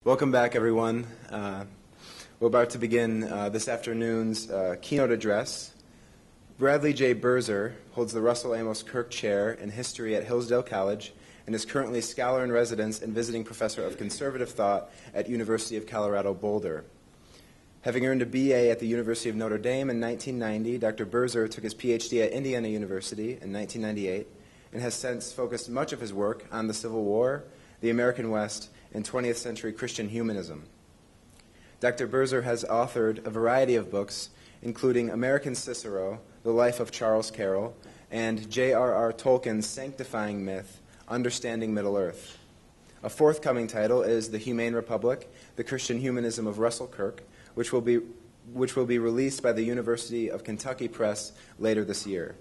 Welcome back, everyone. We're about to begin this afternoon's keynote address. Bradley J. Birzer holds the Russell Amos Kirk Chair in History at Hillsdale College and is currently Scholar in Residence and Visiting Professor of Conservative Thought at University of Colorado-Boulder. Having earned a BA at the University of Notre Dame in 1990, Dr. Birzer took his PhD at Indiana University in 1998 and has since focused much of his work on the Civil War, the American West, and 20th century Christian humanism. Dr. Birzer has authored a variety of books, including American Cicero, The Life of Charles Carroll, and J.R.R. Tolkien's Sanctifying myth, Understanding Middle-earth. A forthcoming title is The Humane Republic, The Christian Humanism of Russell Kirk, which will be released by the University of Kentucky Press later this year.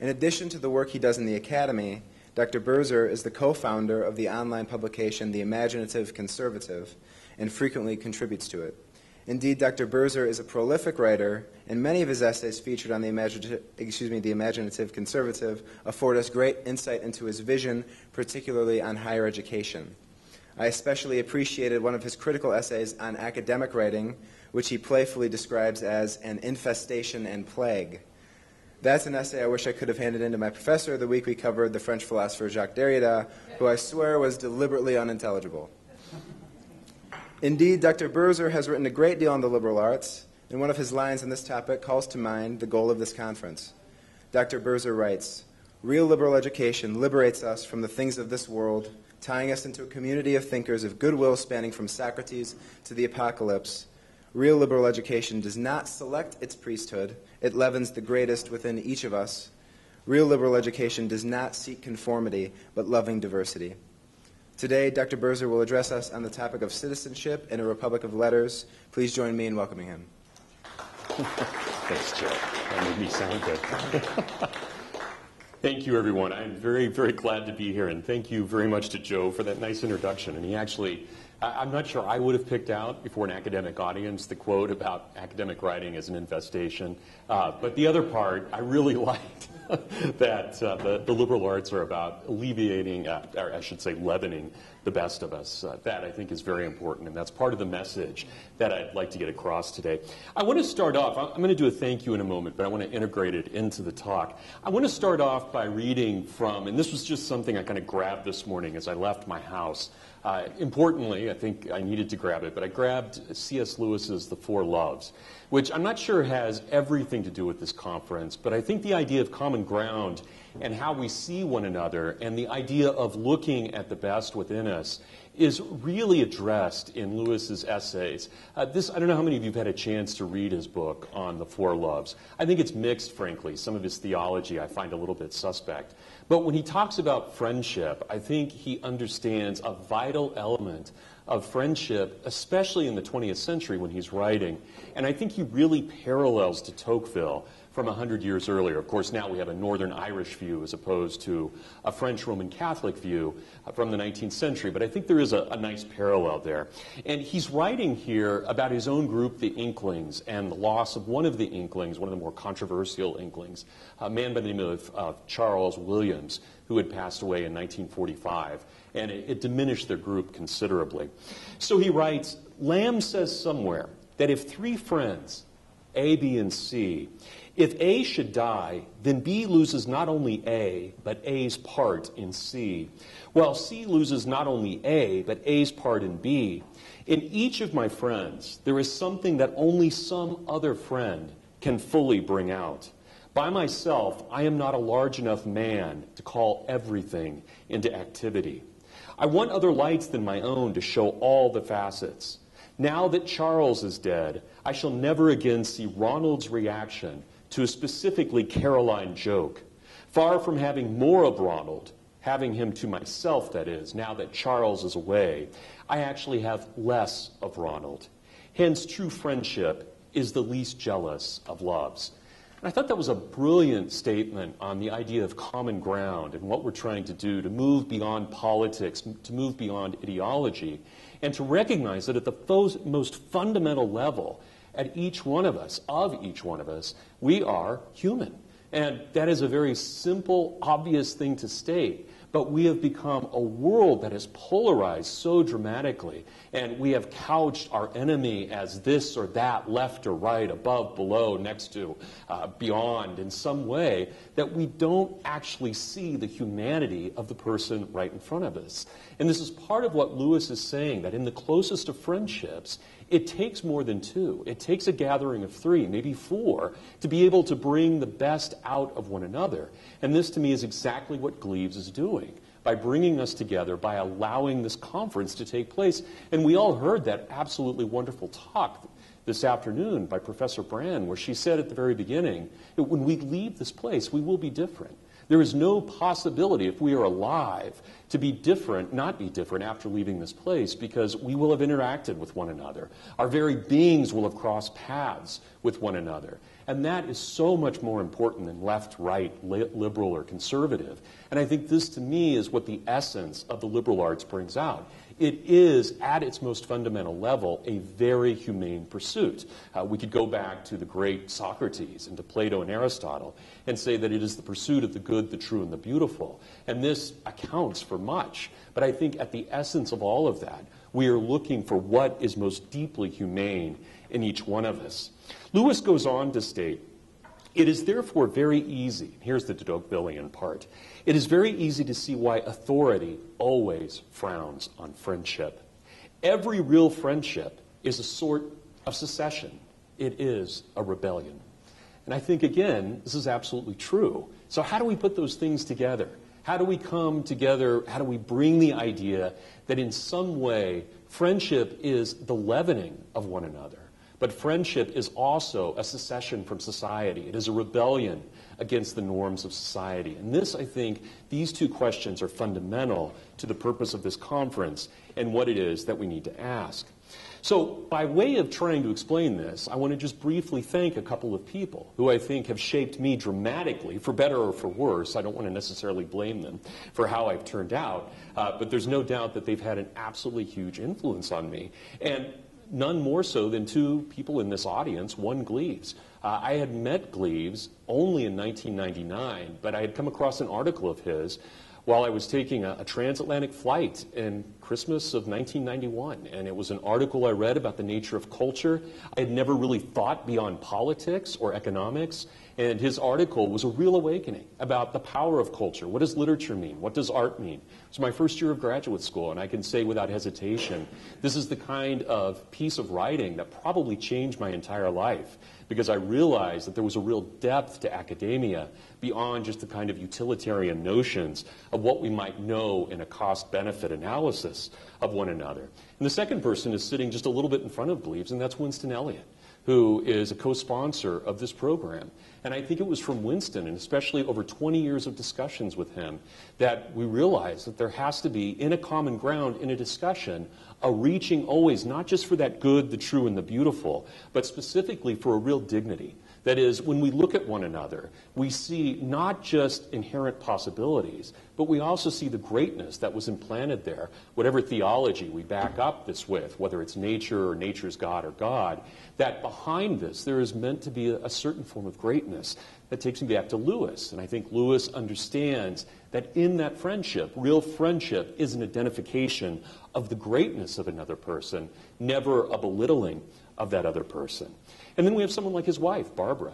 In addition to the work he does in the academy, Dr. Birzer is the co-founder of the online publication The Imaginative Conservative and frequently contributes to it. Indeed, Dr. Birzer is a prolific writer, and many of his essays featured on the Imaginative Conservative afford us great insight into his vision, particularly on higher education. I especially appreciated one of his critical essays on academic writing, which he playfully describes as an infestation and plague. That's an essay I wish I could have handed in to my professor the week we covered the French philosopher Jacques Derrida, who I swear was deliberately unintelligible. Indeed, Dr. Birzer has written a great deal on the liberal arts, and one of his lines on this topic calls to mind the goal of this conference. Dr. Birzer writes, "Real liberal education liberates us from the things of this world, tying us into a community of thinkers of goodwill spanning from Socrates to the Apocalypse. Real liberal education does not select its priesthood. It leavens the greatest within each of us. Real liberal education does not seek conformity, but loving diversity." Today, Dr. Birzer will address us on the topic of citizenship in a republic of letters. Please join me in welcoming him. Thanks, Joe. That made me sound good. Thank you, everyone. I'm very, very glad to be here, and thank you very much to Joe for that nice introduction. And he actually, I'm not sure I would have picked out before an academic audience the quote about academic writing as an infestation, but the other part I really liked, that the liberal arts are about alleviating, or I should say leavening, the best of us. That I think is very important, and that's part of the message that I'd like to get across today. I want to start off, I'm going to do a thank you in a moment, but I want to integrate it into the talk. I want to start off by reading from, and this was just something I kind of grabbed this morning as I left my house. Importantly, I think I needed to grab it, but I grabbed C.S. Lewis's The Four Loves, which I'm not sure has everything to do with this conference, but I think the idea of common ground and how we see one another and the idea of looking at the best within us is really addressed in Lewis's essays. I don't know how many of you have had a chance to read his book on the Four Loves. I think it's mixed, frankly. Some of his theology I find a little bit suspect. But when he talks about friendship, I think he understands a vital element of friendship, especially in the 20th century when he's writing. And I think he really parallels de Tocqueville from 100 years earlier. Of course, now we have a Northern Irish view as opposed to a French Roman Catholic view from the 19th century, but I think there is a nice parallel there. And he's writing here about his own group, the Inklings, and the loss of one of the Inklings, one of the more controversial Inklings, a man by the name of Charles Williams, who had passed away in 1945, and it diminished their group considerably. So he writes, "Lamb says somewhere that if three friends, A, B, and C, if A should die, then B loses not only A, but A's part in C, while C loses not only A, but A's part in B. In each of my friends, there is something that only some other friend can fully bring out. By myself, I am not a large enough man to call everything into activity. I want other lights than my own to show all the facets. Now that Charles is dead, I shall never again see Ronald's reaction to a specifically Caroline joke. Far from having more of Ronald, having him to myself, that is, now that Charles is away, I actually have less of Ronald. Hence, true friendship is the least jealous of loves." And I thought that was a brilliant statement on the idea of common ground and what we're trying to do to move beyond politics, to move beyond ideology, and to recognize that at the most fundamental level, at each one of us, we are human. And that is a very simple, obvious thing to state. but we have become a world that is polarized so dramatically, and we have couched our enemy as this or that, left or right, above, below, next to, beyond, in some way, that we don't actually see the humanity of the person right in front of us. And this is part of what Lewis is saying, that in the closest of friendships, it takes more than two. It takes a gathering of three, maybe four, to be able to bring the best out of one another. And this, to me, is exactly what Gleaves is doing, by bringing us together, by allowing this conference to take place. And we all heard that absolutely wonderful talk this afternoon by Professor Brand, where she said at the very beginning that when we leave this place, we will be different. There is no possibility, if we are alive, to be different, not be different after leaving this place, because we will have interacted with one another. Our very beings will have crossed paths with one another. And that is so much more important than left, right, liberal, or conservative. And I think this, to me, is what the essence of the liberal arts brings out. It is, at its most fundamental level, a very humane pursuit. We could go back to the great Socrates and to Plato and Aristotle and say that it is the pursuit of the good, the true, and the beautiful. And this accounts for much. But I think at the essence of all of that, we are looking for what is most deeply humane in each one of us. Lewis goes on to state, it is therefore very easy, here's the de Tocquevillian part, it is very easy to see why authority always frowns on friendship. Every real friendship is a sort of secession. It is a rebellion. And I think, again, this is absolutely true. So how do we put those things together? How do we come together? How do we bring the idea that in some way friendship is the leavening of one another? But friendship is also a secession from society. It is a rebellion against the norms of society. And this, I think, these two questions are fundamental to the purpose of this conference and what it is that we need to ask. So by way of trying to explain this, I want to just briefly thank a couple of people who I think have shaped me dramatically, for better or for worse. I don't want to necessarily blame them for how I've turned out, but there's no doubt that they've had an absolutely huge influence on me. And none more so than two people in this audience, one Gleaves. I had met Gleaves only in 1999, but I had come across an article of his while I was taking a transatlantic flight in Christmas of 1991. And it was an article I read about the nature of culture. I had never really thought beyond politics or economics. And his article was a real awakening about the power of culture. What does literature mean? What does art mean? It was my first year of graduate school, and I can say without hesitation, this is the kind of piece of writing that probably changed my entire life, because I realized that there was a real depth to academia beyond just the kind of utilitarian notions of what we might know in a cost-benefit analysis of one another. And the second person is sitting just a little bit in front of Gleaves, and that's Winston Elliott, who is a co-sponsor of this program. And I think it was from Winston, and especially over 20 years of discussions with him, that we realized that there has to be, in a common ground, in a discussion, a reaching always, not just for that good, the true, and the beautiful, but specifically for a real dignity. That is, when we look at one another, we see not just inherent possibilities, but we also see the greatness that was implanted there, whatever theology we back up this with, whether it's nature or nature's God or God, that behind this there is meant to be a certain form of greatness. That takes me back to Lewis, and I think Lewis understands that in that friendship, real friendship is an identification of the greatness of another person, never a belittling of that other person. And then we have someone like his wife, Barbara,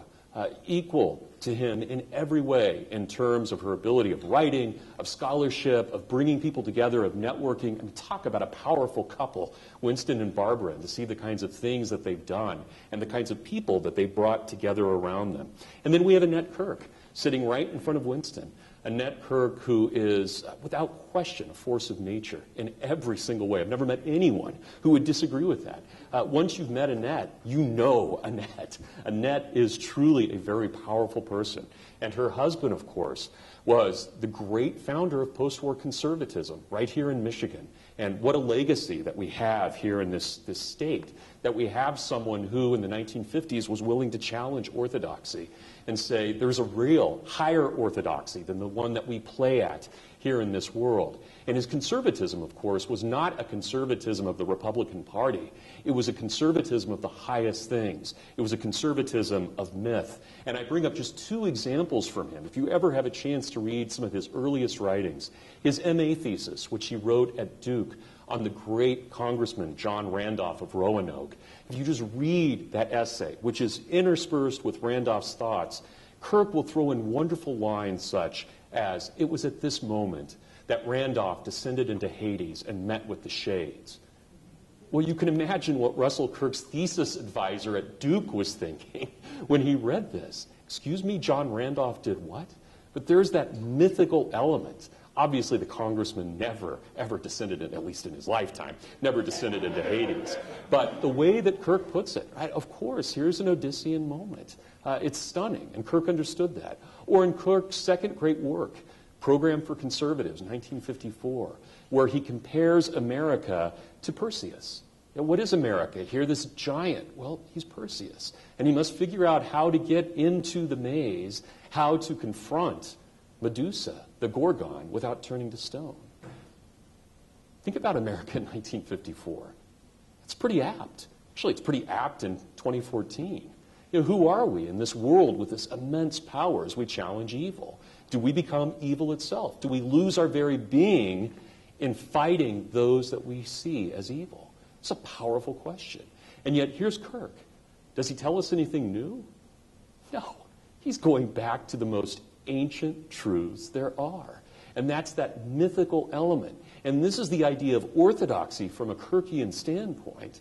equal to him in every way in terms of her ability of writing, of scholarship, of bringing people together, of networking. And talk about a powerful couple, Winston and Barbara, and to see the kinds of things that they've done and the kinds of people that they've brought together around them. And then we have Annette Kirk sitting right in front of Winston. Annette Kirk, who is, without question, a force of nature in every single way. I've never met anyone who would disagree with that. Once you've met Annette, you know Annette. Annette is truly a very powerful person. And her husband, of course, was the great founder of post-war conservatism right here in Michigan. And what a legacy that we have here in this state, that we have someone who in the 1950s was willing to challenge orthodoxy and say there's a real higher orthodoxy than the one that we play at here in this world. And his conservatism, of course, was not a conservatism of the Republican Party. It was a conservatism of the highest things. It was a conservatism of myth. And I bring up just two examples from him. If you ever have a chance to read some of his earliest writings, his MA thesis, which he wrote at Duke on the great Congressman John Randolph of Roanoke, if you just read that essay, which is interspersed with Randolph's thoughts, Kirk will throw in wonderful lines such as, "It was at this moment that Randolph descended into Hades and met with the shades." Well, you can imagine what Russell Kirk's thesis advisor at Duke was thinking when he read this. Excuse me, John Randolph did what? But there's that mythical element. Obviously, the congressman never, ever descended, at least in his lifetime, never descended into Hades. But the way that Kirk puts it, right, of course, here's an Odyssean moment. It's stunning, and Kirk understood that. Or in Kirk's second great work, Program for Conservatives, 1954, where he compares America to Perseus. Now, what is America? Here, this giant. Well, he's Perseus. And he must figure out how to get into the maze, how to confront Medusa, the Gorgon, without turning to stone. Think about America in 1954. It's pretty apt. Actually, it's pretty apt in 2014. Who are we in this world with this immense power as we challenge evil? Do we become evil itself? Do we lose our very being in fighting those that we see as evil? It's a powerful question. And yet, here's Kirk. Does he tell us anything new? No. He's going back to the most ancient truths there are. And that's that mythical element. And this is the idea of orthodoxy from a Kirkian standpoint.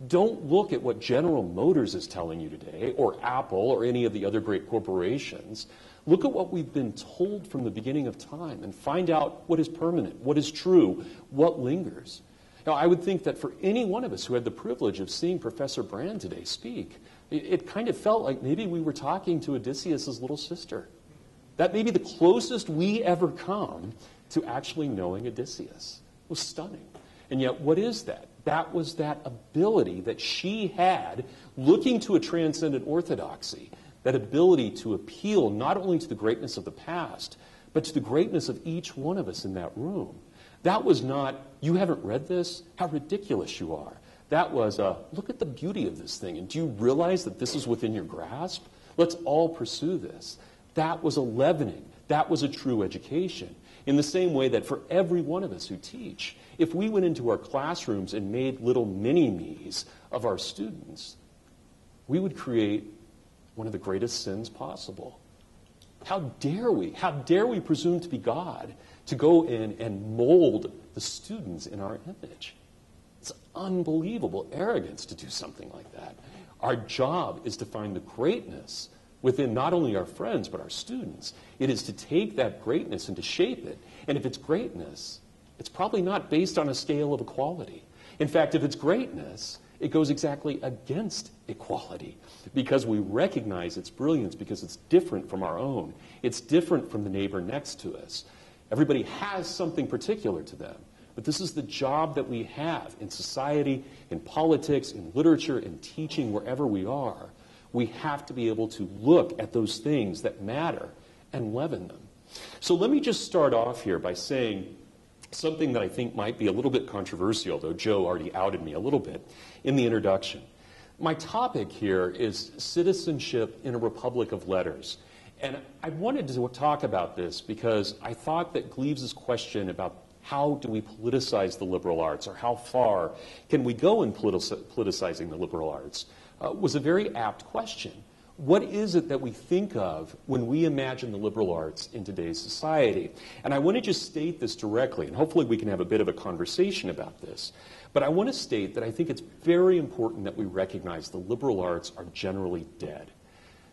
Don't look at what General Motors is telling you today, or Apple, or any of the other great corporations. Look at what we've been told from the beginning of time and find out what is permanent, what is true, what lingers. Now, I would think that for any one of us who had the privilege of seeing Professor Brand today speak, it kind of felt like maybe we were talking to Odysseus' little sister. That may be the closest we ever come to actually knowing Odysseus. It was stunning. And yet, what is that? That was that ability that she had, looking to a transcendent orthodoxy, that ability to appeal not only to the greatness of the past, but to the greatness of each one of us in that room. That was not, "You haven't read this? How ridiculous you are." That was, "Look at the beauty of this thing, and do you realize that this is within your grasp? Let's all pursue this." That was a leavening. That was a true education. In the same way that for every one of us who teach, if we went into our classrooms and made little mini-me's of our students, we would create one of the greatest sins possible. How dare we? How dare we presume to be God, to go in and mold the students in our image? It's unbelievable arrogance to do something like that. Our job is to find the greatness within not only our friends, but our students. It is to take that greatness and to shape it. And if it's greatness, it's probably not based on a scale of equality. In fact, if it's greatness, it goes exactly against equality because we recognize its brilliance because it's different from our own. It's different from the neighbor next to us. Everybody has something particular to them. But this is the job that we have in society, in politics, in literature, in teaching, wherever we are. We have to be able to look at those things that matter and leaven them. So let me just start off here by saying something that I think might be a little bit controversial, though Joe already outed me a little bit in the introduction. My topic here is citizenship in a republic of letters. And I wanted to talk about this because I thought that Gleaves's question about how do we politicize the liberal arts, or how far can we go in politicizing the liberal arts, was a very apt question. What is it that we think of when we imagine the liberal arts in today's society? And I want to just state this directly, and hopefully we can have a bit of a conversation about this. But I want to state that I think it's very important that we recognize the liberal arts are generally dead.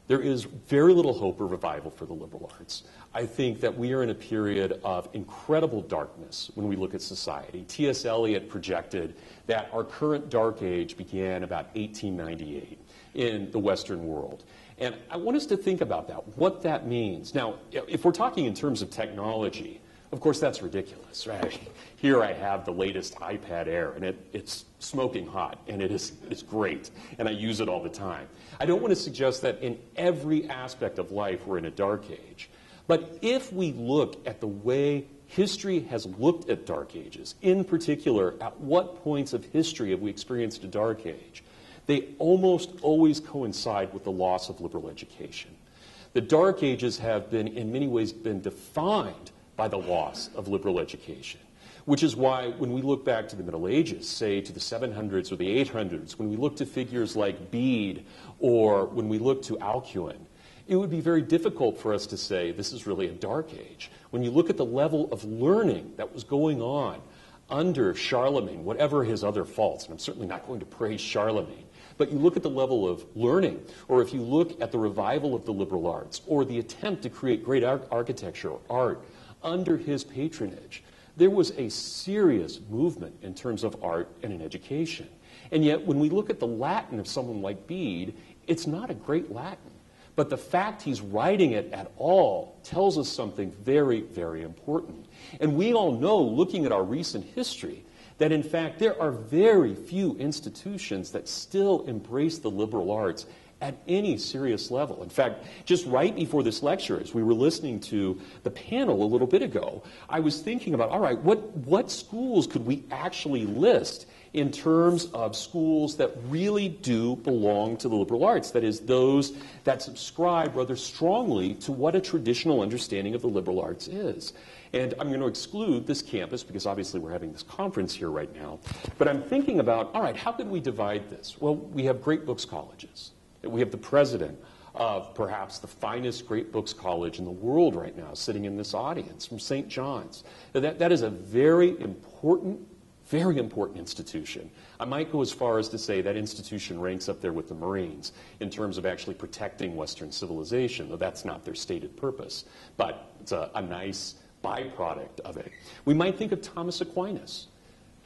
There is very little hope or revival for the liberal arts. I think that we are in a period of incredible darkness when we look at society. T.S. Eliot projected that our current dark age began about 1898 in the Western world. And I want us to think about that, what that means. Now, if we're talking in terms of technology, of course, that's ridiculous, right? Here I have the latest iPad Air, and it's smoking hot, and it's great, and I use it all the time. I don't want to suggest that in every aspect of life we're in a dark age. But if we look at the way history has looked at dark ages, in particular, at what points of history have we experienced a dark age, they almost always coincide with the loss of liberal education. The dark ages have been, in many ways, been defined by the loss of liberal education, which is why when we look back to the Middle Ages, say to the 700s or the 800s, when we look to figures like Bede or when we look to Alcuin, it would be very difficult for us to say this is really a dark age. When you look at the level of learning that was going on under Charlemagne, whatever his other faults, and I'm certainly not going to praise Charlemagne, but you look at the level of learning, or if you look at the revival of the liberal arts, or the attempt to create great architecture or art under his patronage, there was a serious movement in terms of art and in education. And yet, when we look at the Latin of someone like Bede, it's not a great Latin. But the fact he's writing it at all tells us something very, very important. And we all know, looking at our recent history, that in fact there are very few institutions that still embrace the liberal arts at any serious level. In fact, just right before this lecture, as we were listening to the panel a little bit ago, I was thinking about, all right, what schools could we actually list in terms of schools that really do belong to the liberal arts, that is, those that subscribe rather strongly to what a traditional understanding of the liberal arts is. And I'm going to exclude this campus because obviously we're having this conference here right now. But I'm thinking about, all right, how can we divide this? Well, we have great books colleges. We have the president of perhaps the finest great books college in the world right now sitting in this audience from St. John's. That is a very important institution. I might go as far as to say that institution ranks up there with the Marines in terms of actually protecting Western civilization, though that's not their stated purpose. But it's a nice byproduct of it. We might think of Thomas Aquinas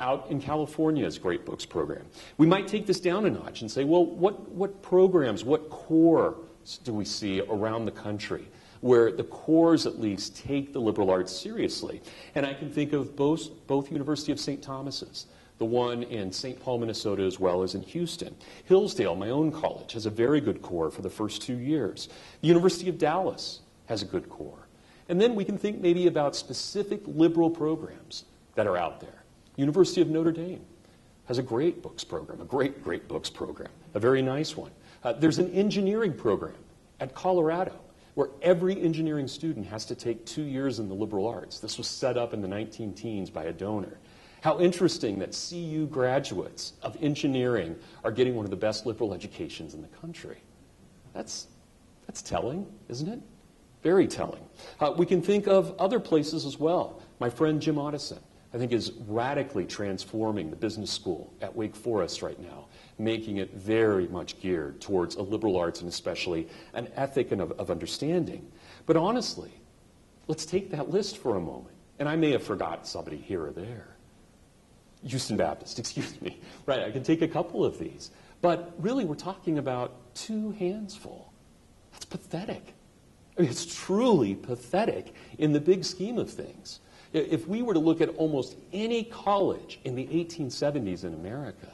out in California's Great Books program. We might take this down a notch and say, well, what programs, what cores do we see around the country where the cores at least take the liberal arts seriously? And I can think of both University of St. Thomas's, the one in St. Paul, Minnesota, as well as in Houston. Hillsdale, my own college, has a very good core for the first 2 years. The University of Dallas has a good core. And then we can think maybe about specific liberal programs that are out there. University of Notre Dame has a great books program, a great books program, a very nice one. There's an engineering program at Colorado where every engineering student has to take 2 years in the liberal arts. This was set up in the 19-teens by a donor. How interesting that CU graduates of engineering are getting one of the best liberal educations in the country. That's telling, isn't it? Very telling. We can think of other places as well. My friend Jim Otteson, I think, is radically transforming the business school at Wake Forest right now, making it very much geared towards a liberal arts and especially an ethic of understanding. But honestly, let's take that list for a moment. And I may have forgotten somebody here or there. Houston Baptist, excuse me. Right, I can take a couple of these. But really, we're talking about 2 hands full. That's pathetic. I mean, it's truly pathetic in the big scheme of things. If we were to look at almost any college in the 1870s in America,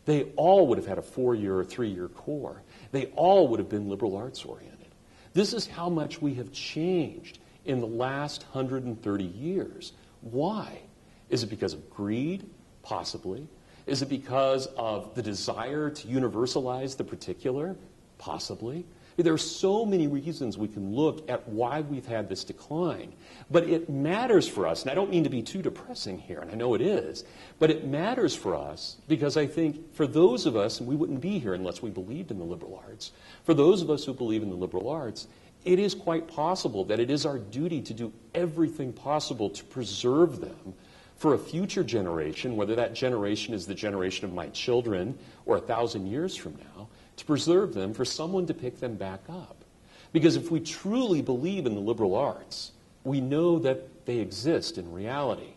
they all would have had a 4-year or 3-year core. They all would have been liberal arts oriented. This is how much we have changed in the last 130 years. Why? Is it because of greed? Possibly. Is it because of the desire to universalize the particular? Possibly. There are so many reasons we can look at why we've had this decline. But it matters for us, and I don't mean to be too depressing here, and I know it is, but it matters for us because I think for those of us, and we wouldn't be here unless we believed in the liberal arts, for those of us who believe in the liberal arts, it is quite possible that it is our duty to do everything possible to preserve them for a future generation, whether that generation is the generation of my children or 1,000 years from now, to preserve them for someone to pick them back up. Because if we truly believe in the liberal arts, we know that they exist in reality.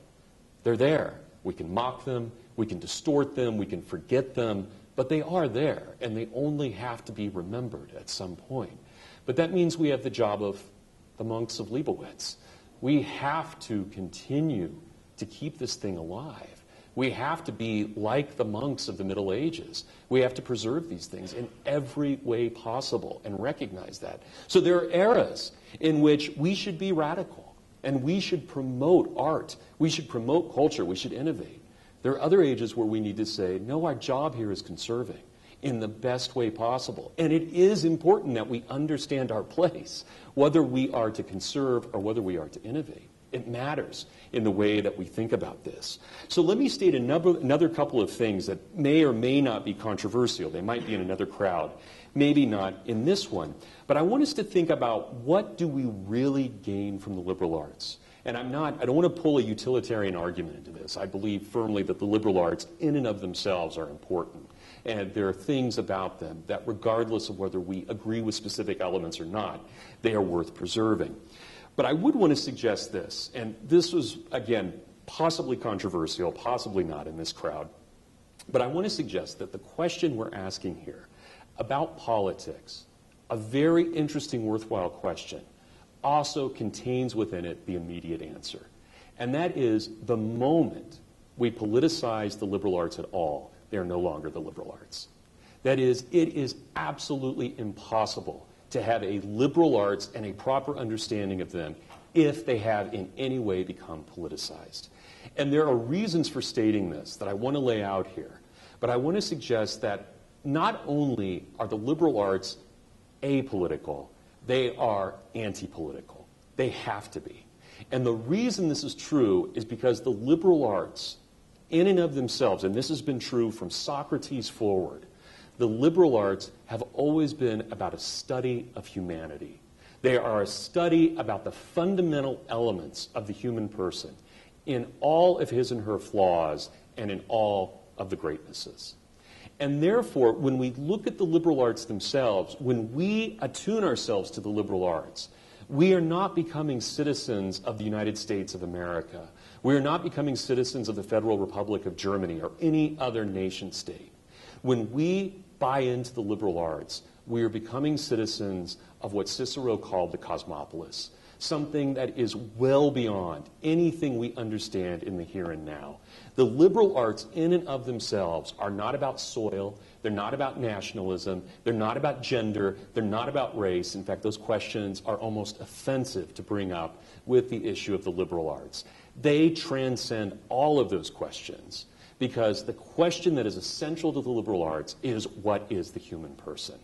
They're there. We can mock them, we can distort them, we can forget them, but they are there, and they only have to be remembered at some point. But that means we have the job of the monks of Leibowitz. We have to continue to keep this thing alive. We have to be like the monks of the Middle Ages. We have to preserve these things in every way possible and recognize that. So there are eras in which we should be radical. And we should promote art. We should promote culture. We should innovate. There are other ages where we need to say, no, our job here is conserving in the best way possible. And it is important that we understand our place, whether we are to conserve or whether we are to innovate. It matters in the way that we think about this. So let me state another couple of things that may or may not be controversial. They might be in another crowd, maybe not in this one. But I want us to think about, what do we really gain from the liberal arts? And I don't want to pull a utilitarian argument into this. I believe firmly that the liberal arts in and of themselves are important. And there are things about them that, regardless of whether we agree with specific elements or not, they are worth preserving. But I would want to suggest this, and this was, again, possibly controversial, possibly not in this crowd, but I want to suggest that the question we're asking here about politics, a very interesting, worthwhile question, also contains within it the immediate answer. And that is, the moment we politicize the liberal arts at all, they are no longer the liberal arts. That is, it is absolutely impossible to have a liberal arts and a proper understanding of them if they have in any way become politicized. And there are reasons for stating this that I want to lay out here. But I want to suggest that not only are the liberal arts apolitical, they are anti-political. They have to be. And the reason this is true is because the liberal arts, in and of themselves, and this has been true from Socrates forward, the liberal arts have always been about a study of humanity. They are a study about the fundamental elements of the human person in all of his and her flaws and in all of the greatnesses. And therefore, when we look at the liberal arts themselves, when we attune ourselves to the liberal arts, we are not becoming citizens of the United States of America. We are not becoming citizens of the Federal Republic of Germany or any other nation state. When we buy into the liberal arts, we are becoming citizens of what Cicero called the cosmopolis, something that is well beyond anything we understand in the here and now. The liberal arts in and of themselves are not about soil, they're not about nationalism, they're not about gender, they're not about race. In fact, those questions are almost offensive to bring up with the issue of the liberal arts. They transcend all of those questions, because the question that is essential to the liberal arts is, what is the human person?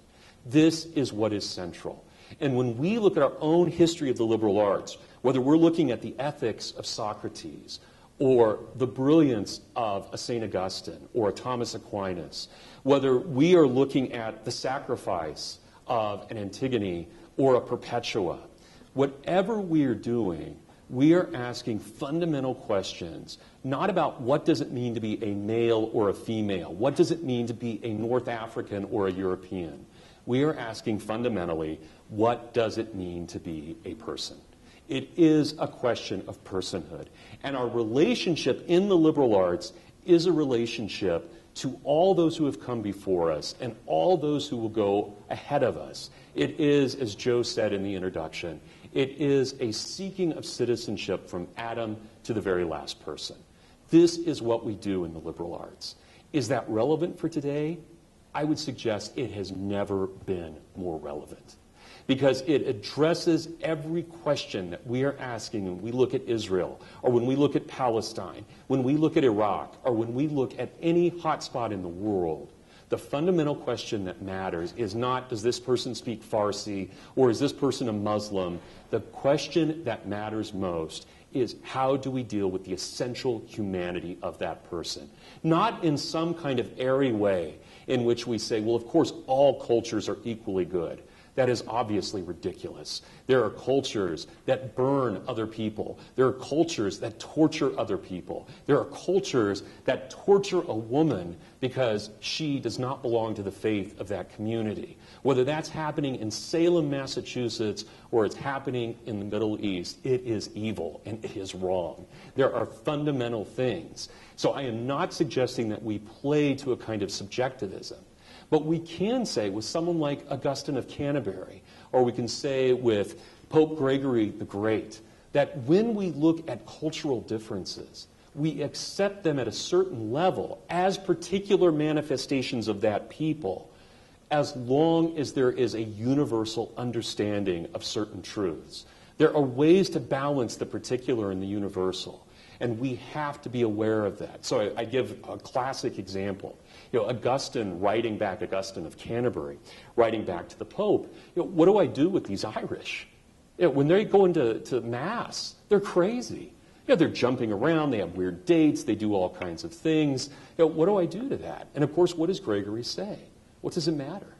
This is what is central. And when we look at our own history of the liberal arts, whether we're looking at the ethics of Socrates, or the brilliance of a St. Augustine, or a Thomas Aquinas, whether we are looking at the sacrifice of an Antigone or a Perpetua, whatever we are doing, we are asking fundamental questions, not about what does it mean to be a male or a female, what does it mean to be a North African or a European. We are asking fundamentally, what does it mean to be a person? It is a question of personhood. And our relationship in the liberal arts is a relationship to all those who have come before us and all those who will go ahead of us. It is, as Joe said in the introduction, it is a seeking of citizenship from Adam to the very last person. This is what we do in the liberal arts. Is that relevant for today? I would suggest it has never been more relevant, because it addresses every question that we are asking when we look at Israel, or when we look at Palestine, when we look at Iraq, or when we look at any hotspot in the world. The fundamental question that matters is not, does this person speak Farsi, or is this person a Muslim? The question that matters most is, how do we deal with the essential humanity of that person? Not in some kind of airy way in which we say, well, of course, all cultures are equally good. That is obviously ridiculous. There are cultures that burn other people. There are cultures that torture other people. There are cultures that torture a woman because she does not belong to the faith of that community. Whether that's happening in Salem, Massachusetts, or it's happening in the Middle East, it is evil and it is wrong. There are fundamental things. So I am not suggesting that we play to a kind of subjectivism. But we can say with someone like Augustine of Canterbury, or we can say with Pope Gregory the Great, that when we look at cultural differences, we accept them at a certain level as particular manifestations of that people, as long as there is a universal understanding of certain truths. There are ways to balance the particular and the universal, and we have to be aware of that. So I give a classic example. Augustine of Canterbury, writing back to the Pope, what do I do with these Irish? When they go into Mass, they're crazy. They're jumping around, they have weird dates, they do all kinds of things. What do I do to that? And of course, what does Gregory say? What does it matter?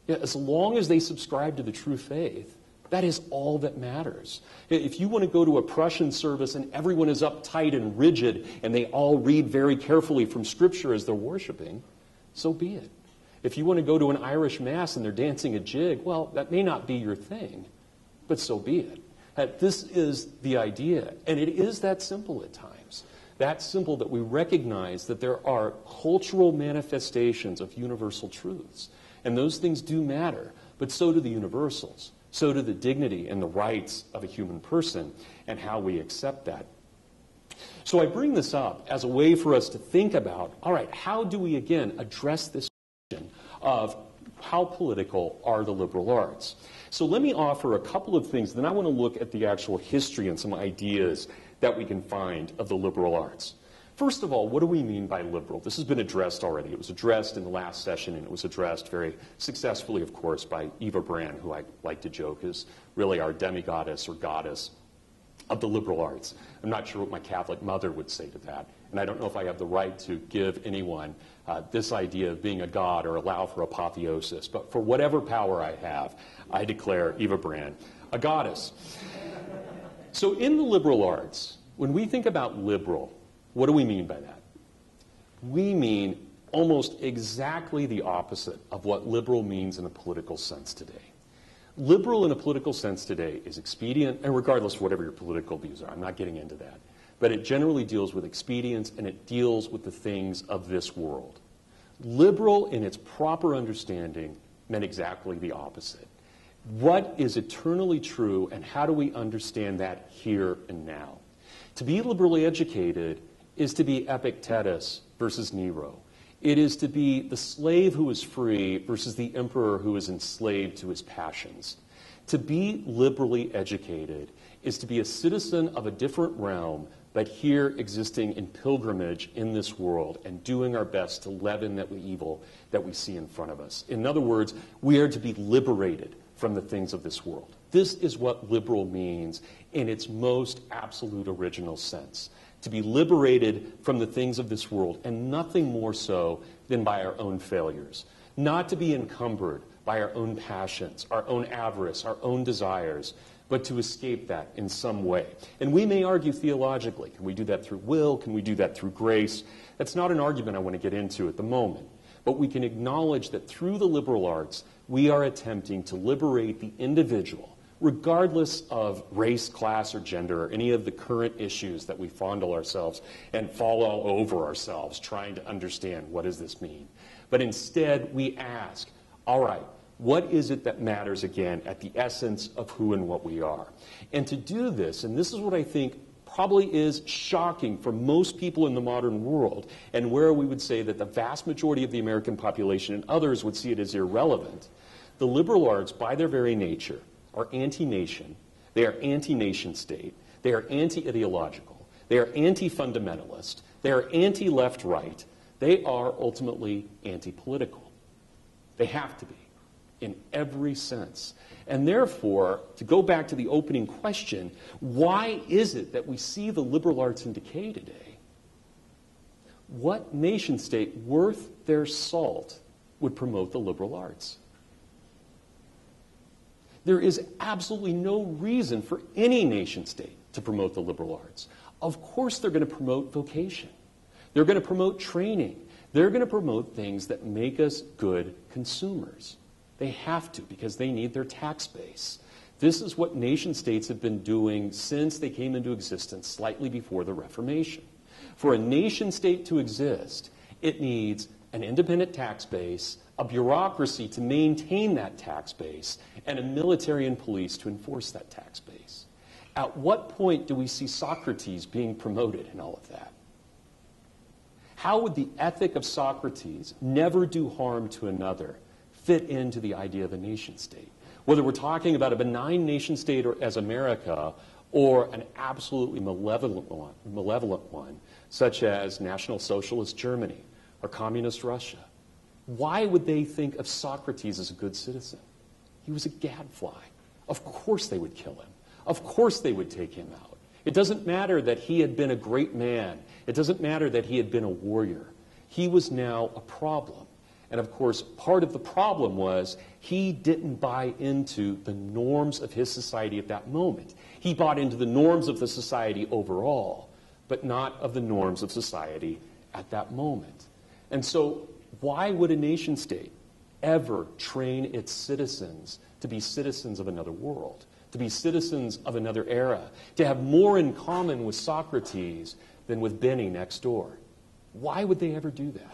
As long as they subscribe to the true faith, that is all that matters. If you want to go to a Prussian service and everyone is uptight and rigid and they all read very carefully from Scripture as they're worshiping, so be it. If you want to go to an Irish Mass and they're dancing a jig, well, that may not be your thing, but so be it. This is the idea, and it is that simple at times. That simple that we recognize that there are cultural manifestations of universal truths, and those things do matter, but so do the universals. So do the dignity and the rights of a human person and how we accept that. So I bring this up as a way for us to think about, all right, how do we, again, address this question of how political are the liberal arts? So let me offer a couple of things, then I want to look at the actual history and some ideas that we can find of the liberal arts. First of all, what do we mean by liberal? This has been addressed already. It was addressed in the last session, and it was addressed very successfully, of course, by Eva Brann, who I like to joke is really our demigoddess or goddess of the liberal arts. I'm not sure what my Catholic mother would say to that, and I don't know if I have the right to give anyone this idea of being a god or allow for apotheosis, but for whatever power I have, I declare Eva Brann a goddess. So in the liberal arts, when we think about liberal, what do we mean by that? We mean almost exactly the opposite of what liberal means in a political sense today. Liberal in a political sense today is expedient, and regardless of whatever your political views are, I'm not getting into that, but it generally deals with expedience and it deals with the things of this world. Liberal in its proper understanding meant exactly the opposite. What is eternally true, and how do we understand that here and now? To be liberally educated is to be Epictetus versus Nero. It is to be the slave who is free versus the emperor who is enslaved to his passions. To be liberally educated is to be a citizen of a different realm, but here existing in pilgrimage in this world and doing our best to leaven that evil that we see in front of us. In other words, we are to be liberated from the things of this world. This is what liberal means in its most absolute original sense. To be liberated from the things of this world, and nothing more so than by our own failures. Not to be encumbered by our own passions, our own avarice, our own desires, but to escape that in some way. And we may argue theologically. Can we do that through will? Can we do that through grace? That's not an argument I want to get into at the moment. But we can acknowledge that through the liberal arts, we are attempting to liberate the individual, regardless of race, class, or gender, or any of the current issues that we fondle ourselves and fall all over ourselves trying to understand what does this mean. But instead, we ask, all right, what is it that matters again at the essence of who and what we are? And to do this, and this is what I think probably is shocking for most people in the modern world, and where we would say that the vast majority of the American population and others would see it as irrelevant, the liberal arts, by their very nature, are anti-nation, they are anti-nation state, they are anti-ideological, they are anti-fundamentalist, they are anti-left-right, they are ultimately anti-political. They have to be, in every sense. And therefore, to go back to the opening question, why is it that we see the liberal arts in decay today? What nation state worth their salt would promote the liberal arts? There is absolutely no reason for any nation state to promote the liberal arts. Of course they're going to promote vocation. They're going to promote training. They're going to promote things that make us good consumers. They have to, because they need their tax base. This is what nation states have been doing since they came into existence slightly before the Reformation. For a nation state to exist, it needs an independent tax base, a bureaucracy to maintain that tax base, and a military and police to enforce that tax base. At what point do we see Socrates being promoted in all of that? How would the ethic of Socrates, never do harm to another, fit into the idea of a nation state? Whether we're talking about a benign nation state as America or an absolutely malevolent one, such as National Socialist Germany or Communist Russia. Why would they think of Socrates as a good citizen? He was a gadfly. Of course they would kill him. Of course they would take him out. It doesn't matter that he had been a great man. It doesn't matter that he had been a warrior. He was now a problem. And of course, part of the problem was he didn't buy into the norms of his society at that moment. He bought into the norms of the society overall, but not of the norms of society at that moment. And so why would a nation state ever train its citizens to be citizens of another world, to be citizens of another era, to have more in common with Socrates than with Benny next door? Why would they ever do that?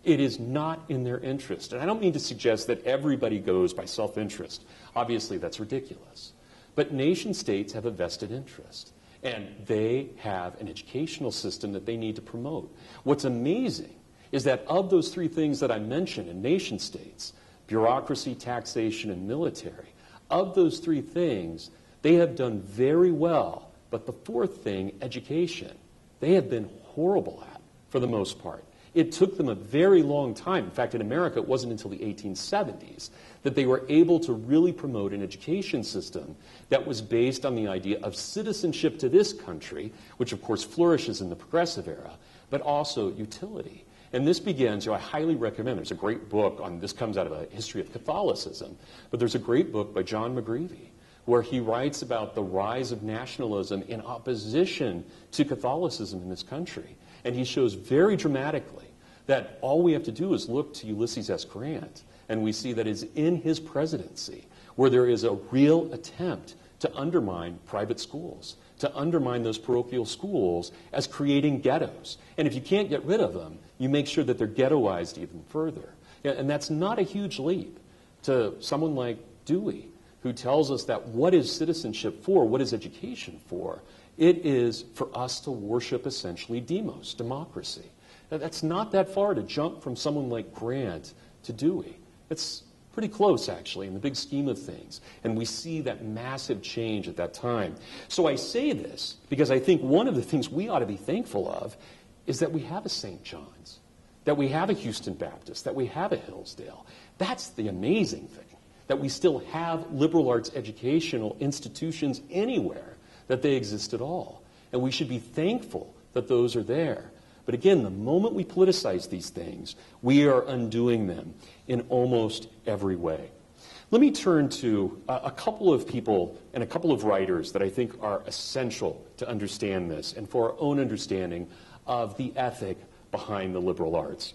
It is not in their interest. And I don't mean to suggest that everybody goes by self-interest. Obviously, that's ridiculous. But nation states have a vested interest, and they have an educational system that they need to promote. What's amazing is that of those three things that I mentioned in nation states, bureaucracy, taxation, and military, of those three things, they have done very well. But the fourth thing, education, they have been horrible at for the most part. It took them a very long time. In fact, in America, it wasn't until the 1870s that they were able to really promote an education system that was based on the idea of citizenship to this country, which of course flourishes in the progressive era, but also utility. And this begins, I highly recommend, there's a great book on, this comes out of a history of Catholicism, but there's a great book by John McGreevy where he writes about the rise of nationalism in opposition to Catholicism in this country. And he shows very dramatically that all we have to do is look to Ulysses S. Grant, and we see that it's in his presidency where there is a real attempt to undermine private schools, to undermine those parochial schools as creating ghettos. And if you can't get rid of them, you make sure that they're ghettoized even further. And that's not a huge leap to someone like Dewey, who tells us that what is citizenship for, what is education for? It is for us to worship essentially demos, democracy. Now, that's not that far to jump from someone like Grant to Dewey. It's pretty close, actually, in the big scheme of things. And we see that massive change at that time. So I say this because I think one of the things we ought to be thankful of is that we have a St. John's, that we have a Houston Baptist, that we have a Hillsdale. That's the amazing thing, that we still have liberal arts educational institutions anywhere, that they exist at all. And we should be thankful that those are there. But again, the moment we politicize these things, we are undoing them in almost every way. Let me turn to a couple of people and a couple of writers that I think are essential to understand this and for our own understanding of the ethic behind the liberal arts.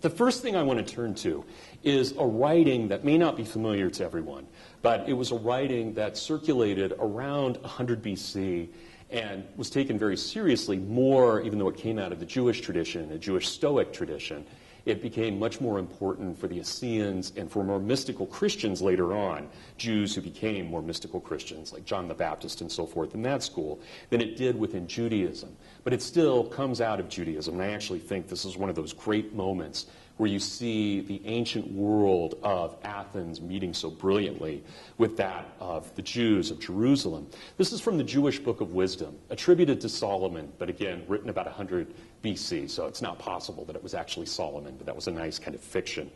The first thing I want to turn to is a writing that may not be familiar to everyone, but it was a writing that circulated around 100 BC and was taken very seriously more, even though it came out of the Jewish tradition, a Jewish Stoic tradition. It became much more important for the Essenes and for more mystical Christians later on, Jews who became more mystical Christians, like John the Baptist and so forth in that school, than it did within Judaism. But it still comes out of Judaism, and I actually think this is one of those great moments where you see the ancient world of Athens meeting so brilliantly with that of the Jews of Jerusalem. This is from the Jewish Book of Wisdom, attributed to Solomon, but again, written about 100 BC, so it's not possible that it was actually Solomon, but that was a nice kind of fiction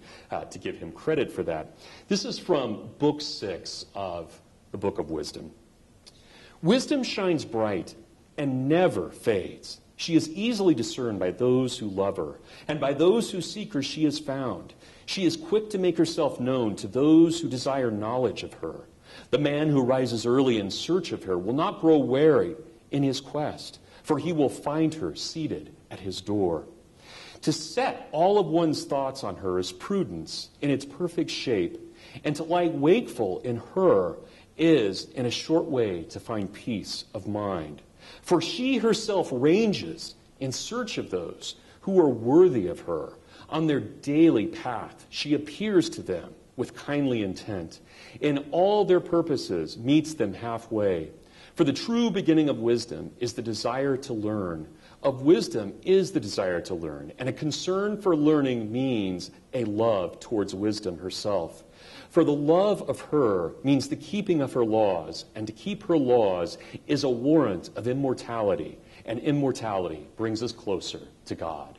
to give him credit for that. This is from Book 6 of the Book of Wisdom. Wisdom shines bright and never fades. She is easily discerned by those who love her, and by those who seek her she is found. She is quick to make herself known to those who desire knowledge of her. The man who rises early in search of her will not grow weary in his quest, for he will find her seated at his door. To set all of one's thoughts on her is prudence in its perfect shape, and to lie wakeful in her is, in a short way, to find peace of mind. For she herself ranges in search of those who are worthy of her. On their daily path, she appears to them with kindly intent. In all their purposes, meets them halfway. For the true beginning of wisdom is the desire to learn. of wisdom is the desire to learn, and a concern for learning means a love towards wisdom herself. For the love of her means the keeping of her laws, and to keep her laws is a warrant of immortality, and immortality brings us closer to God.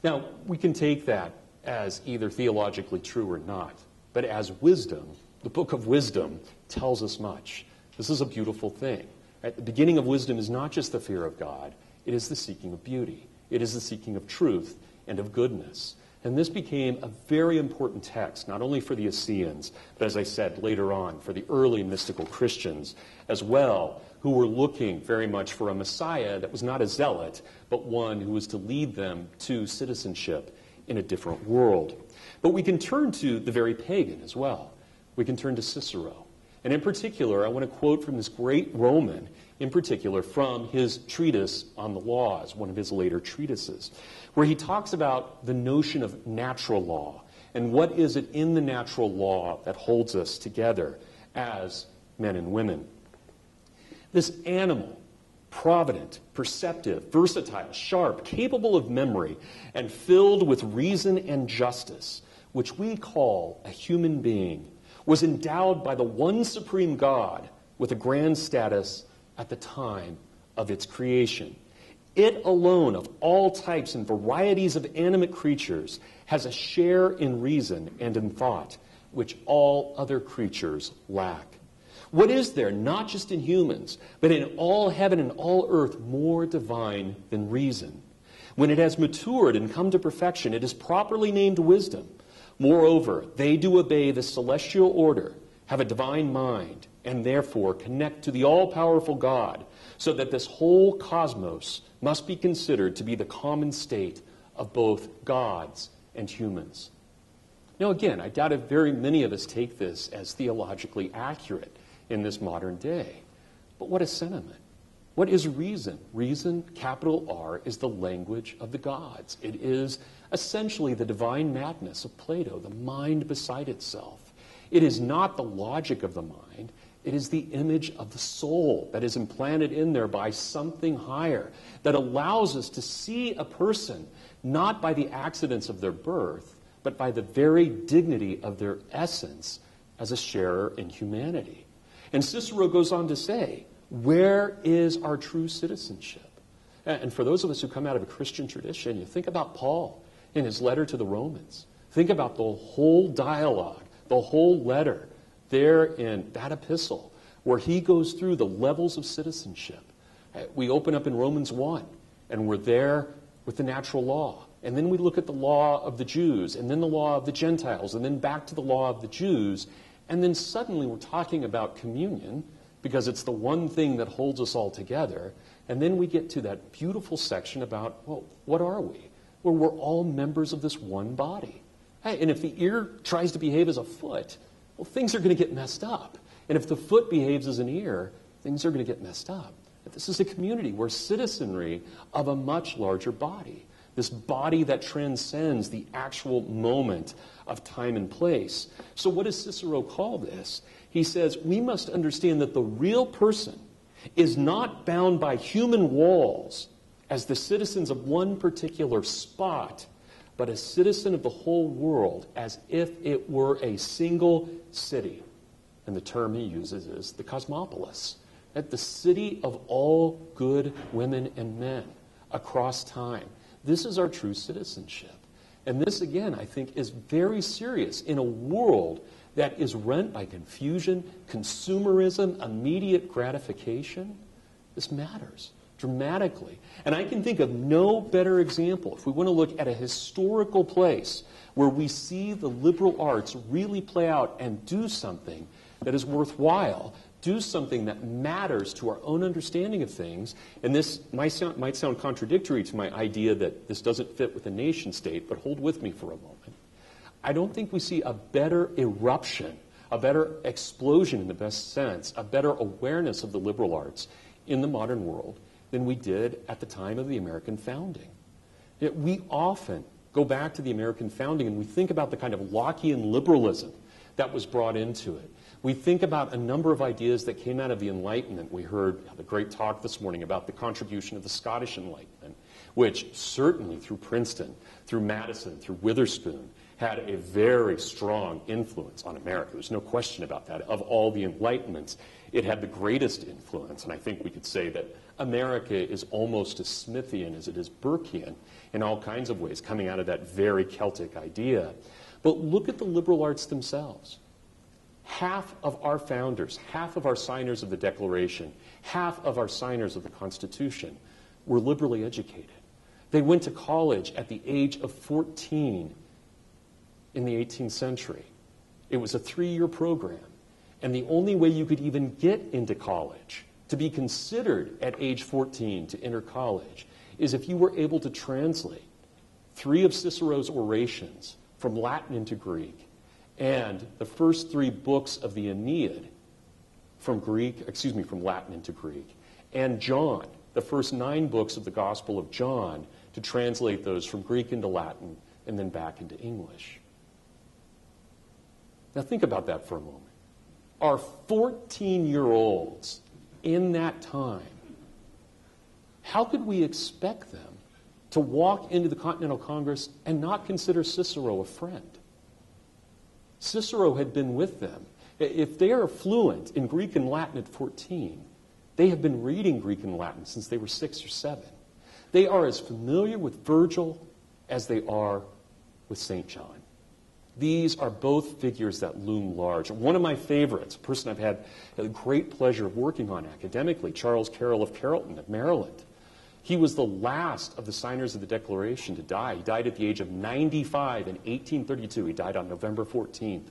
Now, we can take that as either theologically true or not, but as wisdom, the book of wisdom tells us much. This is a beautiful thing. At the beginning of wisdom is not just the fear of God, it is the seeking of beauty. It is the seeking of truth and of goodness. And this became a very important text, not only for the Essenes, but as I said later on, for the early mystical Christians as well, who were looking very much for a Messiah that was not a zealot, but one who was to lead them to citizenship in a different world. But we can turn to the very pagan as well. We can turn to Cicero. And in particular, I want to quote from this great Roman, in particular from his treatise on the laws, one of his later treatises, where he talks about the notion of natural law and what is it in the natural law that holds us together as men and women. This animal, provident, perceptive, versatile, sharp, capable of memory, and filled with reason and justice, which we call a human being, was endowed by the one supreme God with a grand status at the time of its creation. It alone, of all types and varieties of animate creatures, has a share in reason and in thought, which all other creatures lack. What is there, not just in humans, but in all heaven and all earth, more divine than reason? When it has matured and come to perfection, it is properly named wisdom. Moreover, they do obey the celestial order, have a divine mind, and therefore connect to the all-powerful God, so that this whole cosmos must be considered to be the common state of both gods and humans. Now again, I doubt if very many of us take this as theologically accurate in this modern day. But what a sentiment. What is reason? Reason, capital R, is the language of the gods. It is essentially the divine madness of Plato, the mind beside itself. It is not the logic of the mind. It is the image of the soul that is implanted in there by something higher that allows us to see a person not by the accidents of their birth, but by the very dignity of their essence as a sharer in humanity. And Cicero goes on to say, where is our true citizenship? And for those of us who come out of a Christian tradition, you think about Paul in his letter to the Romans. Think about the whole dialogue, the whole letter there in that epistle, where he goes through the levels of citizenship. We open up in Romans 1, and we're there with the natural law. And then we look at the law of the Jews, and then the law of the Gentiles, and then back to the law of the Jews. And then suddenly we're talking about communion, because it's the one thing that holds us all together. And then we get to that beautiful section about, well, what are we? Well, we're all members of this one body. Hey, and if the ear tries to behave as a foot, well, things are going to get messed up. And if the foot behaves as an ear, things are going to get messed up. But this is a community. We're citizenry of a much larger body. This body that transcends the actual moment of time and place. So what does Cicero call this? He says, we must understand that the real person is not bound by human walls as the citizens of one particular spot, but a citizen of the whole world as if it were a single city. And the term he uses is the cosmopolis. At the city of all good women and men across time. This is our true citizenship. And this, again, I think is very serious in a world that is rent by confusion, consumerism, immediate gratification. This matters dramatically. And I can think of no better example, if we want to look at a historical place where we see the liberal arts really play out and do something that is worthwhile, do something that matters to our own understanding of things. And this might sound contradictory to my idea that this doesn't fit with a nation state, but hold with me for a moment. I don't think we see a better eruption, a better explosion in the best sense, a better awareness of the liberal arts in the modern world than we did at the time of the American founding. Yet we often go back to the American founding and we think about the kind of Lockean liberalism that was brought into it. We think about a number of ideas that came out of the Enlightenment. We heard the great talk this morning about the contribution of the Scottish Enlightenment. which certainly through Princeton, through Madison, through Witherspoon, had a very strong influence on America. There's no question about that. Of all the Enlightenments, it had the greatest influence, and I think we could say that America is almost as Smithian as it is Burkean in all kinds of ways, coming out of that very Celtic idea. But look at the liberal arts themselves. Half of our founders, half of our signers of the Declaration, half of our signers of the Constitution were liberally educated. They went to college at the age of 14 in the 18th century. It was a 3-year program. And the only way you could even get into college, to be considered at age 14 to enter college, is if you were able to translate 3 of Cicero's orations from Latin into Greek, and the first 3 books of the Aeneid from Latin into Greek, and John, the first 9 books of the Gospel of John, to translate those from Greek into Latin and then back into English. Now think about that for a moment. Our 14-year-olds in that time, how could we expect them to walk into the Continental Congress and not consider Cicero a friend? Cicero had been with them. If they are fluent in Greek and Latin at 14, they have been reading Greek and Latin since they were 6 or 7. They are as familiar with Virgil as they are with St. John. These are both figures that loom large. One of my favorites, a person I've had the great pleasure of working on academically, Charles Carroll of Carrollton of Maryland. He was the last of the signers of the Declaration to die. He died at the age of 95 in 1832. He died on November 14th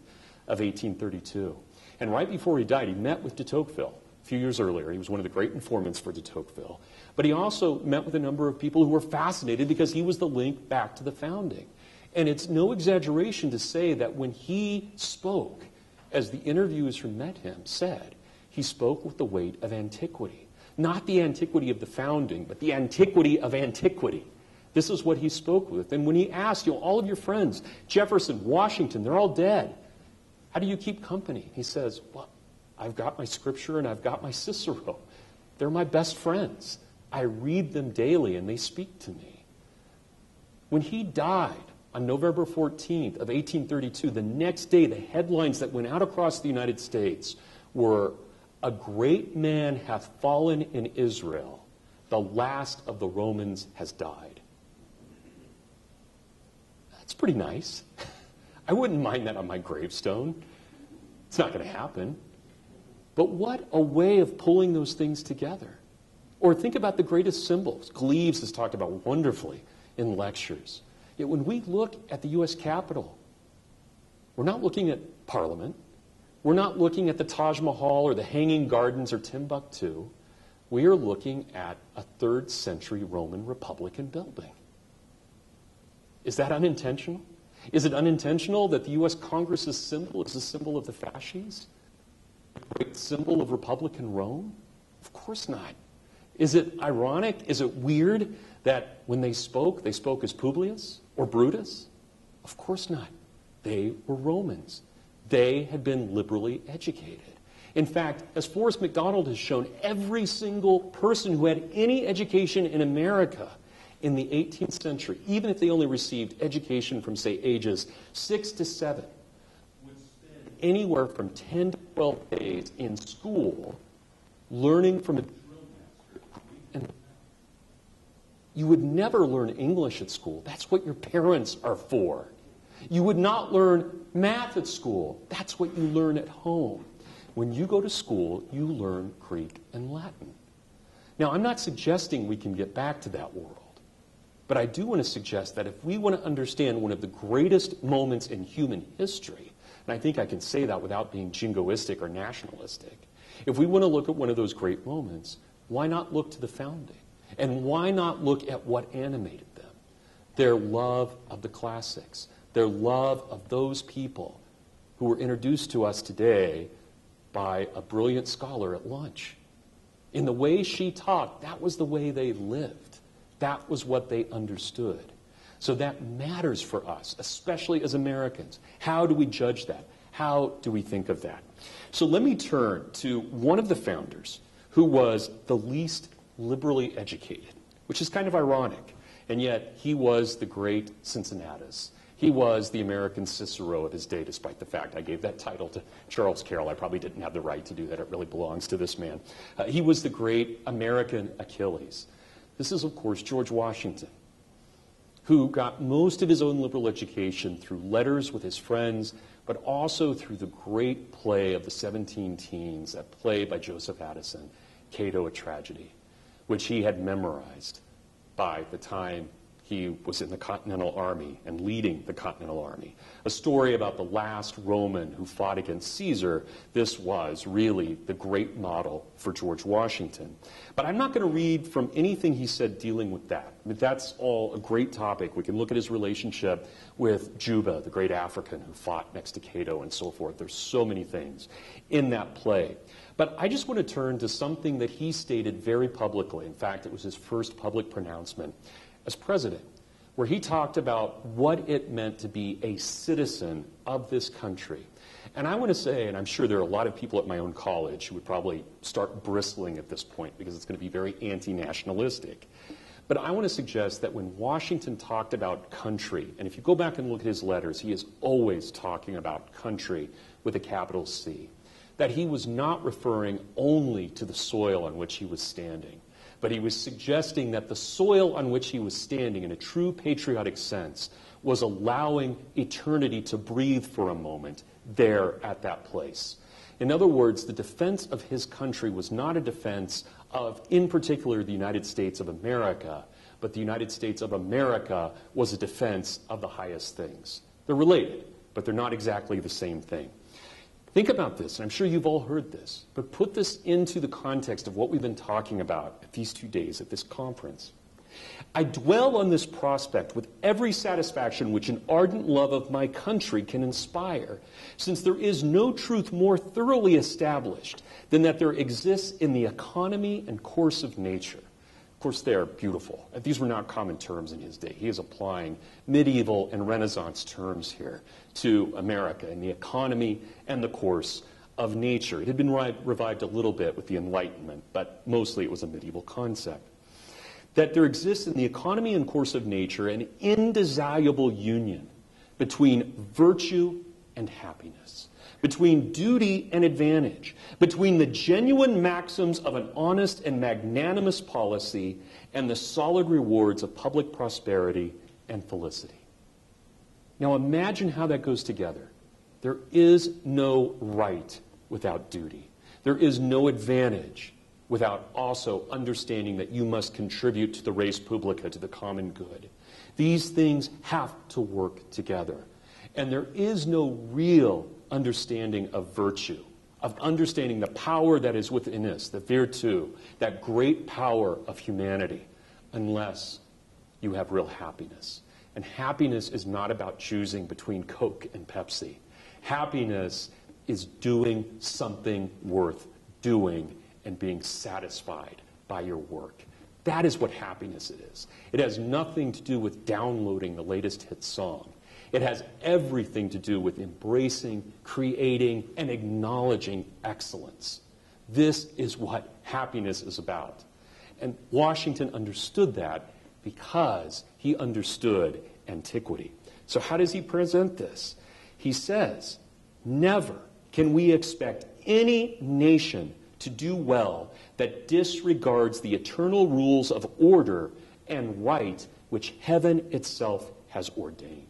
of 1832. And right before he died, he met with de Tocqueville a few years earlier. He was one of the great informants for de Tocqueville. But he also met with a number of people who were fascinated because he was the link back to the founding. And it's no exaggeration to say that when he spoke, as the interviewers who met him said, he spoke with the weight of antiquity. Not the antiquity of the founding, but the antiquity of antiquity. This is what he spoke with. And when he asked, all of your friends, Jefferson, Washington, they're all dead. How do you keep company? He says, well, I've got my scripture and I've got my Cicero. They're my best friends. I read them daily and they speak to me. When he died, on November 14th of 1832, the next day, the headlines that went out across the United States were, "A great man hath fallen in Israel. The last of the Romans has died." That's pretty nice. I wouldn't mind that on my gravestone. It's not going to happen. But what a way of pulling those things together. Or think about the greatest symbols. Gleaves has talked about wonderfully in lectures. Yet when we look at the U.S. Capitol, we're not looking at Parliament. We're not looking at the Taj Mahal or the Hanging Gardens or Timbuktu. We are looking at a 3rd century Roman Republican building. Is that unintentional? Is it unintentional that the U.S. Congress's symbol is a symbol of the fasces? A great symbol of Republican Rome? Of course not. Is it ironic? Is it weird that when they spoke as Publius or Brutus? Of course not. They were Romans. They had been liberally educated. In fact, as Forrest McDonald has shown, every single person who had any education in America in the 18th century, even if they only received education from, say, ages 6 to 7, would spend anywhere from 10 to 12 days in school learning from a drill master. And you would never learn English at school. That's what your parents are for. You would not learn math at school. That's what you learn at home. When you go to school, you learn Greek and Latin. Now, I'm not suggesting we can get back to that world. But I do want to suggest that if we want to understand one of the greatest moments in human history, and I think I can say that without being jingoistic or nationalistic, if we want to look at one of those great moments, why not look to the founding? And why not look at what animated them? Their love of the classics, their love of those people who were introduced to us today by a brilliant scholar at lunch. In the way she talked, that was the way they lived. That was what they understood. So that matters for us, especially as Americans. How do we judge that? How do we think of that? So let me turn to one of the founders who was the least liberally educated, which is kind of ironic. And yet, he was the great Cincinnatus. He was the American Cicero of his day, despite the fact I gave that title to Charles Carroll. I probably didn't have the right to do that. It really belongs to this man. He was the great American Achilles. This is, of course, George Washington, who got most of his own liberal education through letters with his friends, but also through the great play of the 17 teens, that play by Joseph Addison, Cato, a Tragedy, which he had memorized by the time he was in the Continental Army and leading the Continental Army. A story about the last Roman who fought against Caesar. This was really the great model for George Washington. But I'm not going to read from anything he said dealing with that. I mean, that's all a great topic. We can look at his relationship with Juba, the great African who fought next to Cato and so forth. There's so many things in that play. But I just want to turn to something that he stated very publicly. In fact, it was his first public pronouncement as president, where he talked about what it meant to be a citizen of this country. And I want to say, and I'm sure there are a lot of people at my own college who would probably start bristling at this point because it's going to be very anti-nationalistic. But I want to suggest that when Washington talked about country, and if you go back and look at his letters, he is always talking about country with a capital C, that he was not referring only to the soil on which he was standing, but he was suggesting that the soil on which he was standing, in a true patriotic sense, was allowing eternity to breathe for a moment there at that place. In other words, the defense of his country was not a defense of, in particular, the United States of America, but the United States of America was a defense of the highest things. They're related, but they're not exactly the same thing. Think about this, and I'm sure you've all heard this, but put this into the context of what we've been talking about at these 2 days at this conference. I dwell on this prospect with every satisfaction which an ardent love of my country can inspire, since there is no truth more thoroughly established than that there exists in the economy and course of nature. Of course, they are beautiful. These were not common terms in his day. He is applying medieval and Renaissance terms here to America and the economy and the course of nature. It had been revived a little bit with the Enlightenment, but mostly it was a medieval concept. That there exists in the economy and course of nature an indissoluble union between virtue and happiness, between duty and advantage, between the genuine maxims of an honest and magnanimous policy and the solid rewards of public prosperity and felicity. Now imagine how that goes together. There is no right without duty. There is no advantage without also understanding that you must contribute to the res publica, to the common good. These things have to work together. And there is no real understanding of virtue, of understanding the power that is within us, the virtu, that great power of humanity, unless you have real happiness. And happiness is not about choosing between Coke and Pepsi. Happiness is doing something worth doing and being satisfied by your work. That is what happiness is. It has nothing to do with downloading the latest hit song. It has everything to do with embracing, creating, and acknowledging excellence. This is what happiness is about. And Washington understood that because he understood antiquity. So how does he present this? He says, never can we expect any nation to do well that disregards the eternal rules of order and right which heaven itself has ordained.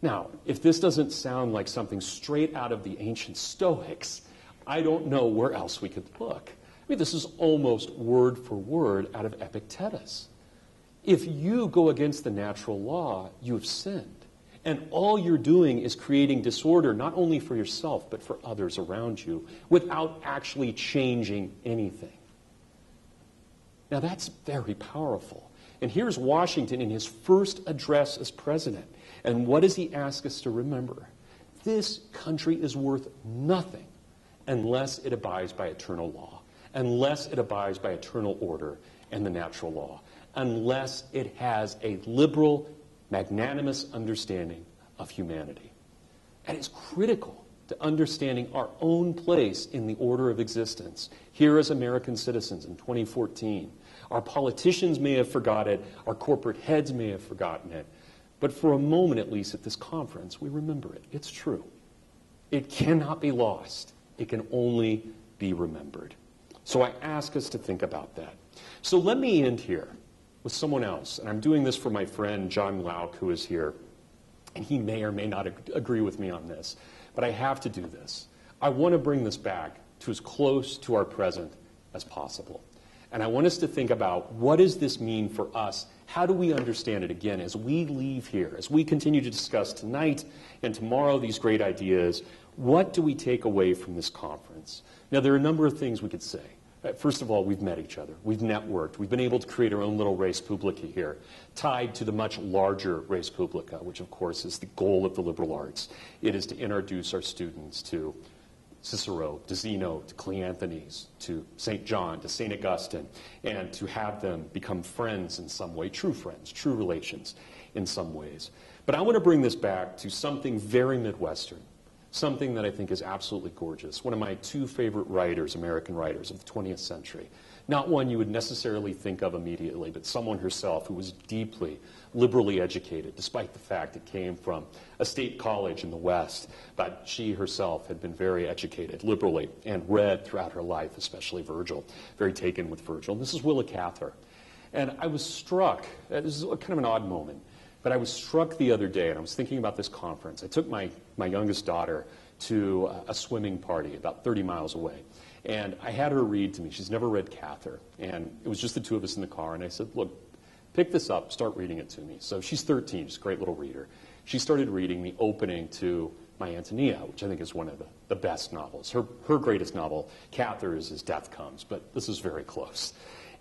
Now, if this doesn't sound like something straight out of the ancient Stoics, I don't know where else we could look. I mean, this is almost word for word out of Epictetus. If you go against the natural law, you have sinned. And all you're doing is creating disorder, not only for yourself, but for others around you, without actually changing anything. Now, that's very powerful. And here's Washington in his first address as president. And what does he ask us to remember? This country is worth nothing unless it abides by eternal law, unless it abides by eternal order and the natural law, unless it has a liberal, magnanimous understanding of humanity. That is critical to understanding our own place in the order of existence here as American citizens in 2014. Our politicians may have forgot it, our corporate heads may have forgotten it, but for a moment at least at this conference, we remember it. It's true. It cannot be lost. It can only be remembered. So I ask us to think about that. So let me end here with someone else, and I'm doing this for my friend John Lauk, who is here, and he may or may not agree with me on this, but I have to do this. I want to bring this back to as close to our present as possible. And I want us to think about, what does this mean for us? How do we understand it again as we leave here, as we continue to discuss tonight and tomorrow these great ideas? What do we take away from this conference? Now, there are a number of things we could say. First of all, we've met each other. We've networked. We've been able to create our own little res publica here, tied to the much larger res publica, which, of course, is the goal of the liberal arts. It is to introduce our students to Cicero, to Zeno, to Cleanthes, to St. John, to St. Augustine, and to have them become friends in some way, true friends, true relations in some ways. But I want to bring this back to something very Midwestern, something that I think is absolutely gorgeous. One of my two favorite writers, American writers of the 20th century. Not one you would necessarily think of immediately, but someone herself who was deeply liberally educated, despite the fact it came from a state college in the West. But she herself had been very educated liberally and read throughout her life, especially Virgil, very taken with Virgil. And this is Willa Cather. And I was struck, this is kind of an odd moment, but I was struck the other day, and I was thinking about this conference. I took my youngest daughter to a swimming party about 30 miles away. And I had her read to me. She's never read Cather. And it was just the two of us in the car. And I said, look, pick this up, start reading it to me. So she's 13, she's a great little reader. She started reading the opening to My Antonia, which I think is one of the best novels. Her greatest novel, Cather, is As Death Comes, but this is very close.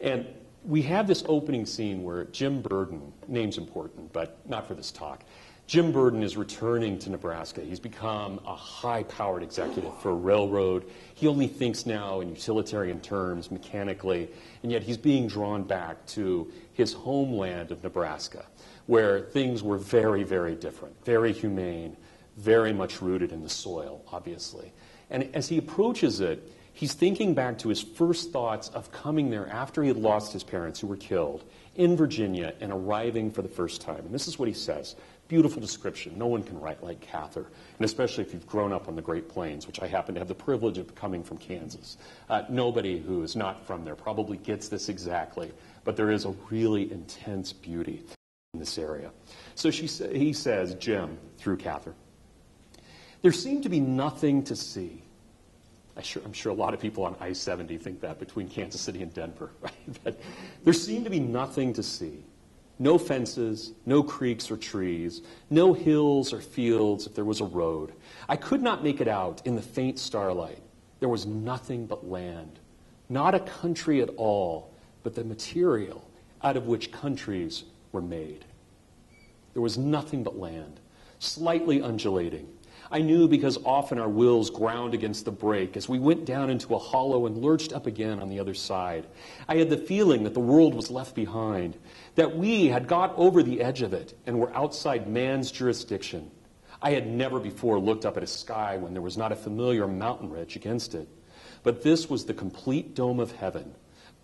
And we have this opening scene where Jim Burden, name's important, but not for this talk. Jim Burden is returning to Nebraska. He's become a high-powered executive for a railroad. He only thinks now in utilitarian terms, mechanically, and yet he's being drawn back to his homeland of Nebraska, where things were very, very different, very humane, very much rooted in the soil, obviously. And as he approaches it, he's thinking back to his first thoughts of coming there after he had lost his parents, who were killed, in Virginia, and arriving for the first time. And this is what he says. Beautiful description. No one can write like Cather, and especially if you've grown up on the Great Plains, which I happen to have the privilege of coming from Kansas. Nobody who is not from there probably gets this exactly, but there is a really intense beauty in this area. So he says, Jim, through Cather, there seemed to be nothing to see. I'm sure a lot of people on I-70 think that between Kansas City and Denver, right? But there seemed to be nothing to see. No fences, no creeks or trees, no hills or fields if there was a road. I could not make it out in the faint starlight. There was nothing but land. Not a country at all, but the material out of which countries were made. There was nothing but land, slightly undulating. I knew because often our wills ground against the break as we went down into a hollow and lurched up again on the other side. I had the feeling that the world was left behind, that we had got over the edge of it and were outside man's jurisdiction. I had never before looked up at a sky when there was not a familiar mountain ridge against it. But this was the complete dome of heaven,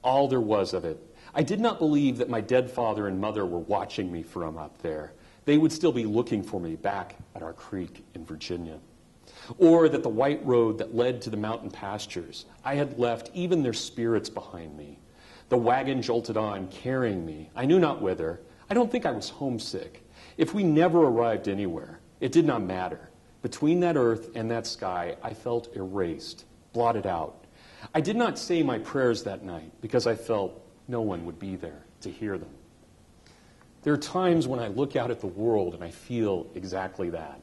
all there was of it. I did not believe that my dead father and mother were watching me from up there. They would still be looking for me back at our creek in Virginia. Or that the white road that led to the mountain pastures, I had left even their spirits behind me. The wagon jolted on, carrying me. I knew not whither. I don't think I was homesick. If we never arrived anywhere, it did not matter. Between that earth and that sky, I felt erased, blotted out. I did not say my prayers that night because I felt no one would be there to hear them. There are times when I look out at the world and I feel exactly that.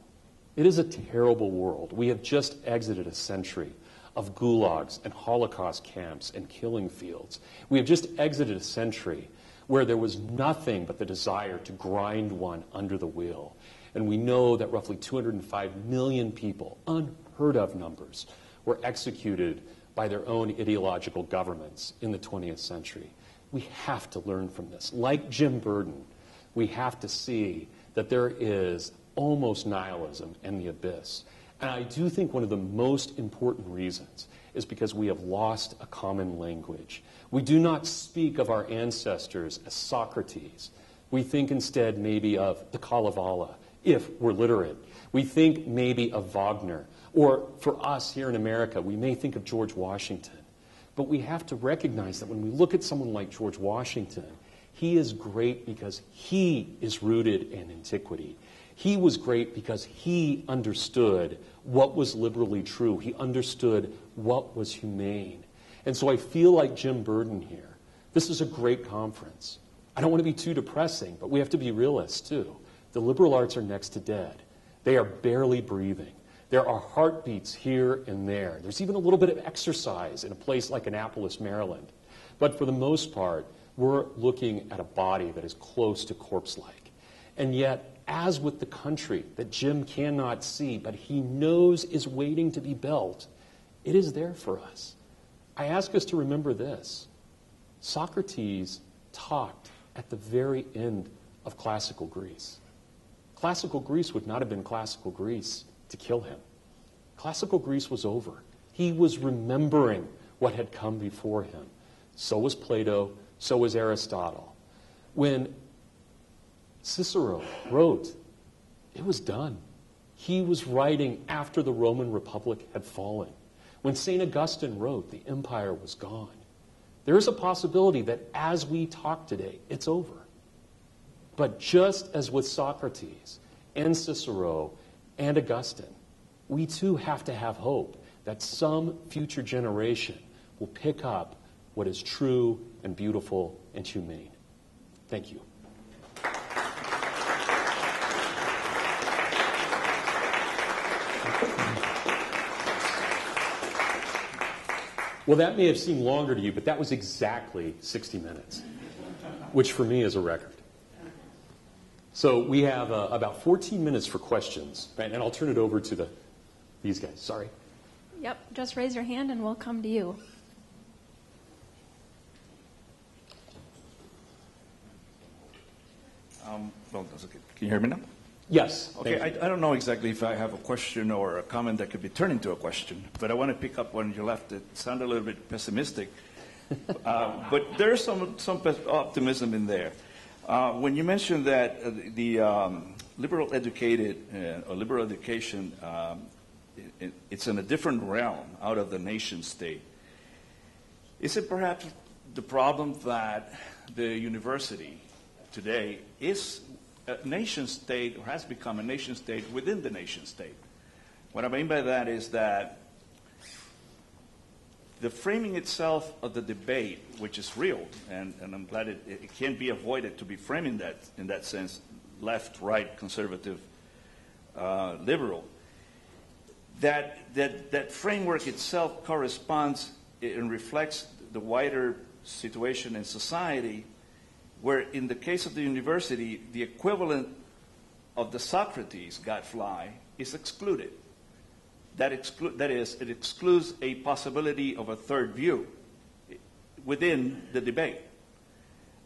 It is a terrible world. We have just exited a century of gulags and Holocaust camps and killing fields. We have just exited a century where there was nothing but the desire to grind one under the wheel. And we know that roughly 205 million people, unheard of numbers, were executed by their own ideological governments in the 20th century. We have to learn from this. Like Jim Burden, we have to see that there is almost nihilism in the abyss. And I do think one of the most important reasons is because we have lost a common language. We do not speak of our ancestors as Socrates. We think instead maybe of the Kalevala, if we're literate. We think maybe of Wagner. Or for us here in America, we may think of George Washington. But we have to recognize that when we look at someone like George Washington, he is great because he is rooted in antiquity. He was great because he understood what was liberally true. He understood what was humane. And so I feel like Jim Burden here. This is a great conference. I don't want to be too depressing, but we have to be realists too. The liberal arts are next to dead. They are barely breathing. There are heartbeats here and there. There's even a little bit of exercise in a place like Annapolis, Maryland. But for the most part, we're looking at a body that is close to corpse-like. And yet, as with the country that Jim cannot see, but he knows is waiting to be built, it is there for us. I ask us to remember this. Socrates talked at the very end of classical Greece. Classical Greece would not have been classical Greece to kill him. Classical Greece was over. He was remembering what had come before him. So was Plato, so was Aristotle. When Cicero wrote, it was done. He was writing after the Roman Republic had fallen. When St. Augustine wrote, the empire was gone. There is a possibility that as we talk today, it's over. But just as with Socrates and Cicero and Augustine, we too have to have hope that some future generation will pick up what is true and beautiful and humane. Thank you. Well, that may have seemed longer to you, but that was exactly 60 minutes, which for me is a record. So we have about 14 minutes for questions, right? And I'll turn it over to these guys. Sorry. Yep, just raise your hand and we'll come to you. Well, that's okay. Can you hear me now? Yes. Okay, I don't know exactly if I have a question or a comment that could be turned into a question, but I want to pick up when you left. It sounded a little bit pessimistic, but there's some optimism in there. When you mentioned that the liberal education, it's in a different realm out of the nation state, is it perhaps the problem that the university today is a nation state, or has become a nation state within the nation state? What I mean by that is that the framing itself of the debate, which is real, and I'm glad it can't be avoided to be framing that in that sense, left, right, conservative, liberal, that framework itself corresponds and reflects the wider situation in society, where in the case of the university, the equivalent of the Socrates gadfly is excluded. That is, it excludes a possibility of a third view within the debate,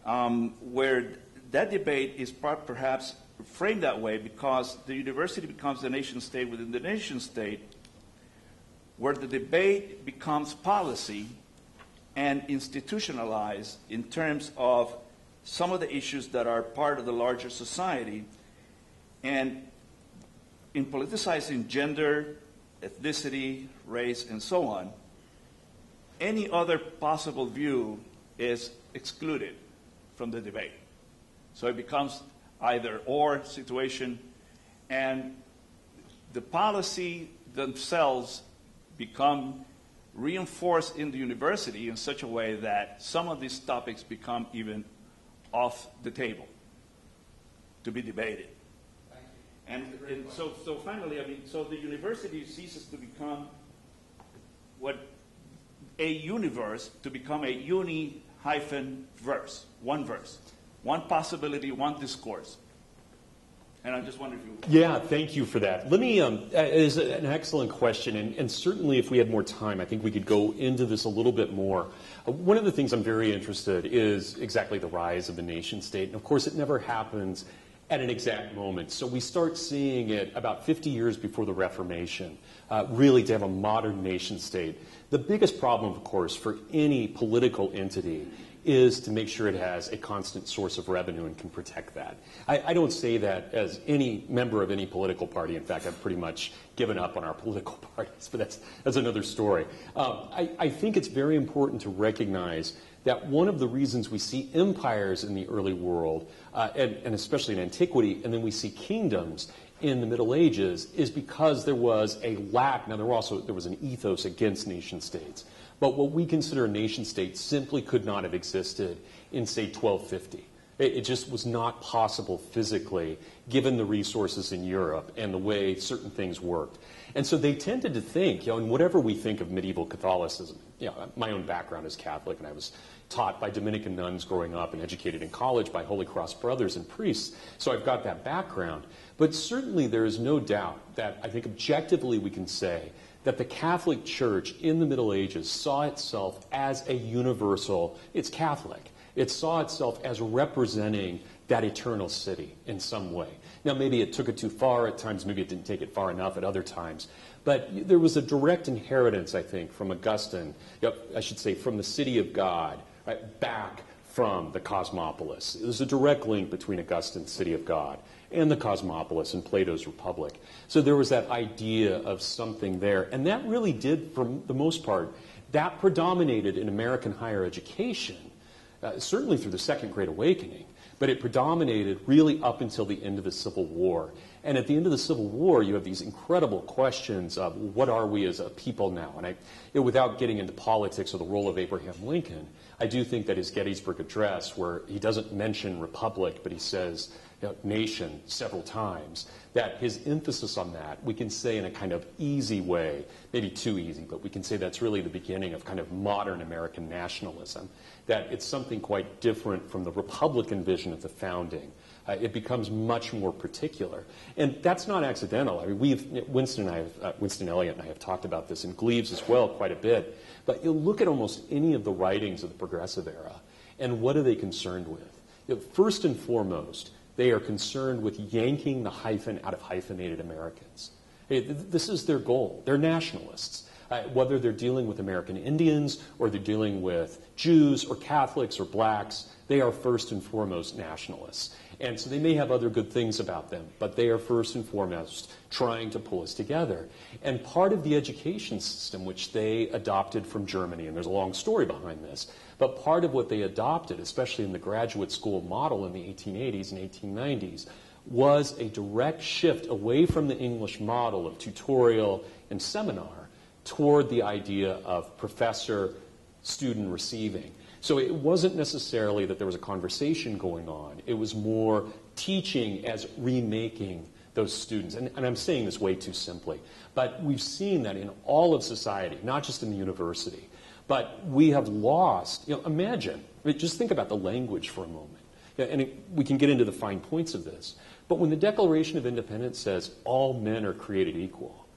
where that debate is perhaps framed that way because the university becomes the nation state within the nation state, where the debate becomes policy and institutionalized in terms of some of the issues that are part of the larger society. And in politicizing gender, ethnicity, race, and so on, any other possible view is excluded from the debate. So it becomes either or situation, and the policy themselves become reinforced in the university in such a way that some of these topics become even off the table to be debated. And so finally, I mean, so the university ceases to become what a universe, to become a uni-verse, one possibility, one discourse. And I just wonder if you... Yeah, thank you for that. Let me, it is an excellent question, and certainly if we had more time, I think we could go into this a little bit more. One of the things I'm very interested in is exactly the rise of the nation state. And of course, it never happens at an exact moment. So we start seeing it about 50 years before the Reformation, really to have a modern nation state. The biggest problem, of course, for any political entity is to make sure it has a constant source of revenue and can protect that. I don't say that as any member of any political party. In fact, I've pretty much given up on our political parties, but that's another story. I think it's very important to recognize that one of the reasons we see empires in the early world, and especially in antiquity, and then we see kingdoms in the Middle Ages, is because there was a lack. Now, there was an ethos against nation states. But what we consider a nation state simply could not have existed in, say, 1250. It just was not possible physically, given the resources in Europe and the way certain things worked. And so they tended to think, and whatever we think of medieval Catholicism, my own background is Catholic, and I was taught by Dominican nuns growing up and educated in college by Holy Cross brothers and priests, so I've got that background. But certainly there is no doubt that I think objectively we can say that the Catholic Church in the Middle Ages saw itself as a universal, it's Catholic. It saw itself as representing that eternal city in some way. Now, maybe it took it too far at times, maybe it didn't take it far enough at other times, but there was a direct inheritance, I think, from Augustine, I should say from the city of God, right, back from the cosmopolis. There's a direct link between Augustine's city of God and the cosmopolis in Plato's Republic. So there was that idea of something there. And that really did, for the most part, that predominated in American higher education, certainly through the Second Great Awakening, but it predominated really up until the end of the Civil War. And at the end of the Civil War, you have these incredible questions of what are we as a people now? And without getting into politics or the role of Abraham Lincoln, I do think that his Gettysburg Address, where he doesn't mention republic, but he says nation several times, that his emphasis on that, we can say in a kind of easy way, maybe too easy, but we can say that's really the beginning of kind of modern American nationalism, that it's something quite different from the Republican vision of the founding. It becomes much more particular. And that's not accidental. I mean, Winston Eliot and I have talked about this in Gleaves as well quite a bit. But you'll look at almost any of the writings of the Progressive era, and what are they concerned with? First and foremost, they are concerned with yanking the hyphen out of hyphenated Americans. This is their goal. They're nationalists. Whether they're dealing with American Indians or they're dealing with Jews or Catholics or blacks, they are first and foremost nationalists. And so they may have other good things about them, but they are first and foremost trying to pull us together. And part of the education system, which they adopted from Germany, and there's a long story behind this, but part of what they adopted, especially in the graduate school model in the 1880s and 1890s, was a direct shift away from the English model of tutorial and seminar toward the idea of professor-student receiving. So it wasn't necessarily that there was a conversation going on. It was more teaching as remaking those students. And I'm saying this way too simply. But we've seen that in all of society, not just in the university. But we have lost, imagine, just think about the language for a moment. And we can get into the fine points of this. But when the Declaration of Independence says all men are created equal,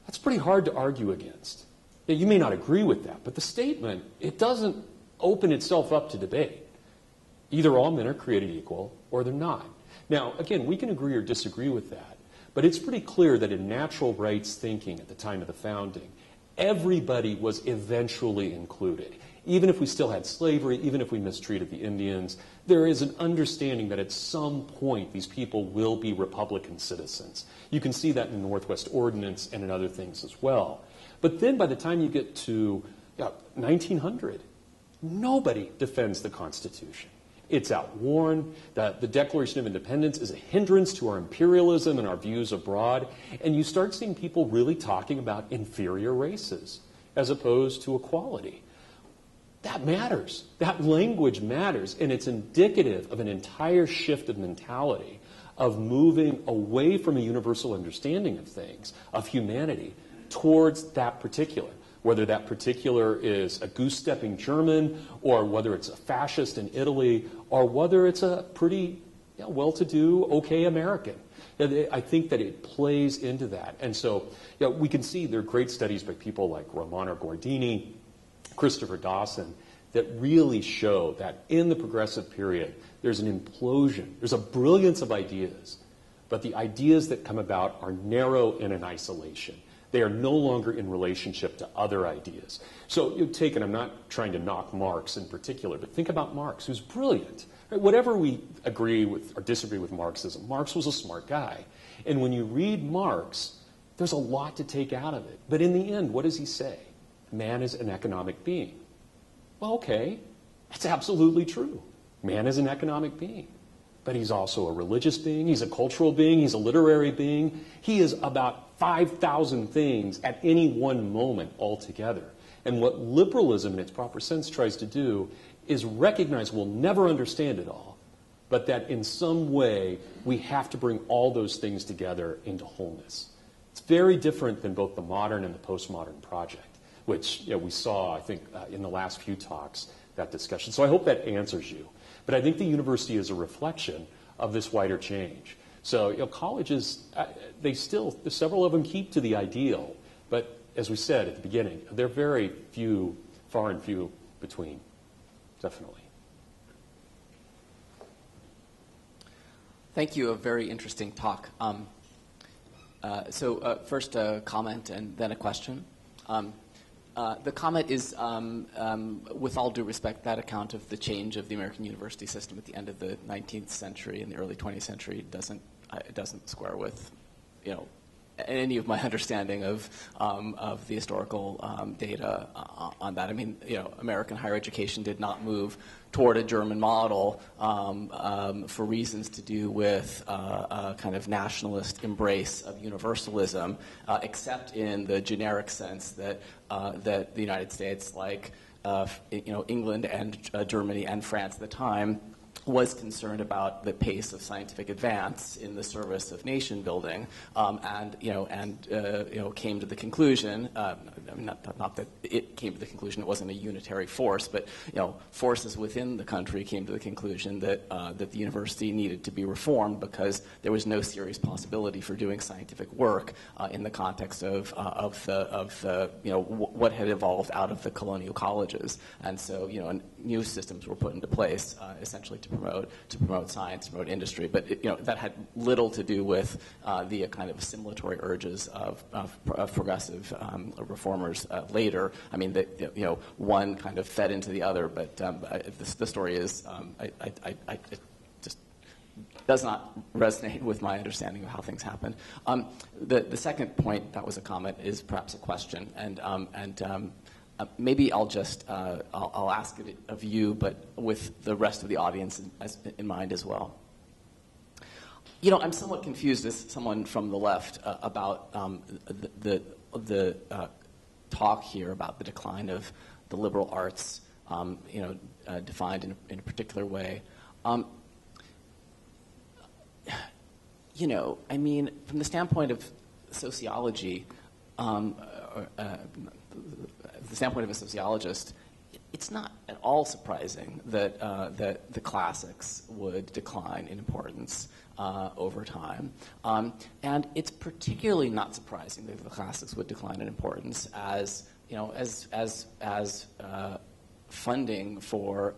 that's pretty hard to argue against. You may not agree with that, but the statement, it doesn't open itself up to debate. Either all men are created equal or they're not. Now, again, we can agree or disagree with that, but it's pretty clear that in natural rights thinking at the time of the founding, everybody was eventually included. Even if we still had slavery, even if we mistreated the Indians, there is an understanding that at some point these people will be Republican citizens. You can see that in the Northwest Ordinance and in other things as well. But then by the time you get to 1900, nobody defends the Constitution. It's outworn. The Declaration of Independence is a hindrance to our imperialism and our views abroad. And you start seeing people really talking about inferior races as opposed to equality. That matters. That language matters. And it's indicative of an entire shift of mentality, of moving away from a universal understanding of things, of humanity, towards that particular. Whether that particular is a goose-stepping German, or whether it's a fascist in Italy, or whether it's a pretty well-to-do, okay American. I think that it plays into that. And so we can see there are great studies by people like Romano Guardini, Christopher Dawson, that really show that in the progressive period, there's an implosion. There's a brilliance of ideas, but the ideas that come about are narrow and in isolation. They are no longer in relationship to other ideas. So you take, and I'm not trying to knock Marx in particular, but think about Marx, who's brilliant. Right? Whatever we agree with or disagree with Marxism, Marx was a smart guy. And when you read Marx, there's a lot to take out of it. But in the end, what does he say? Man is an economic being. Well, okay, that's absolutely true. Man is an economic being. But he's also a religious being, he's a cultural being, he's a literary being. He is about 5,000 things at any one moment altogether. And what liberalism in its proper sense tries to do is recognize we'll never understand it all, but that in some way we have to bring all those things together into wholeness. It's very different than both the modern and the postmodern project, which we saw, I think, in the last few talks, that discussion. So I hope that answers you. But I think the university is a reflection of this wider change. So colleges, several of them keep to the ideal, but as we said at the beginning, they're very few, far and few between, definitely. Thank you, a very interesting talk. First a comment and then a question. The comment is, with all due respect, that account of the change of the American university system at the end of the 19th century and the early 20th century doesn't square with, any of my understanding of the historical data on that. I mean, American higher education did not move toward a German model for reasons to do with a kind of nationalist embrace of universalism, except in the generic sense that that the United States, like England and Germany and France at the time, was concerned about the pace of scientific advance in the service of nation building, and came to the conclusion. Not that it came to the conclusion; it wasn't a unitary force, but forces within the country came to the conclusion that that the university needed to be reformed because there was no serious possibility for doing scientific work in the context of what had evolved out of the colonial colleges, and so new systems were put into place essentially to promote science, to promote industry, but that had little to do with the kind of assimilatory urges of progressive reformers later. I mean, one kind of fed into the other, but the story is it just does not resonate with my understanding of how things happened. The second point, that was a comment, is perhaps a question, and maybe I'll just I'll ask it of you, but with the rest of the audience in mind as well. I'm somewhat confused as someone from the left about the talk here about the decline of the liberal arts, defined in a particular way. I mean, from the standpoint of sociology, the standpoint of a sociologist, it's not at all surprising that that the classics would decline in importance over time, and it's particularly not surprising that the classics would decline in importance as funding for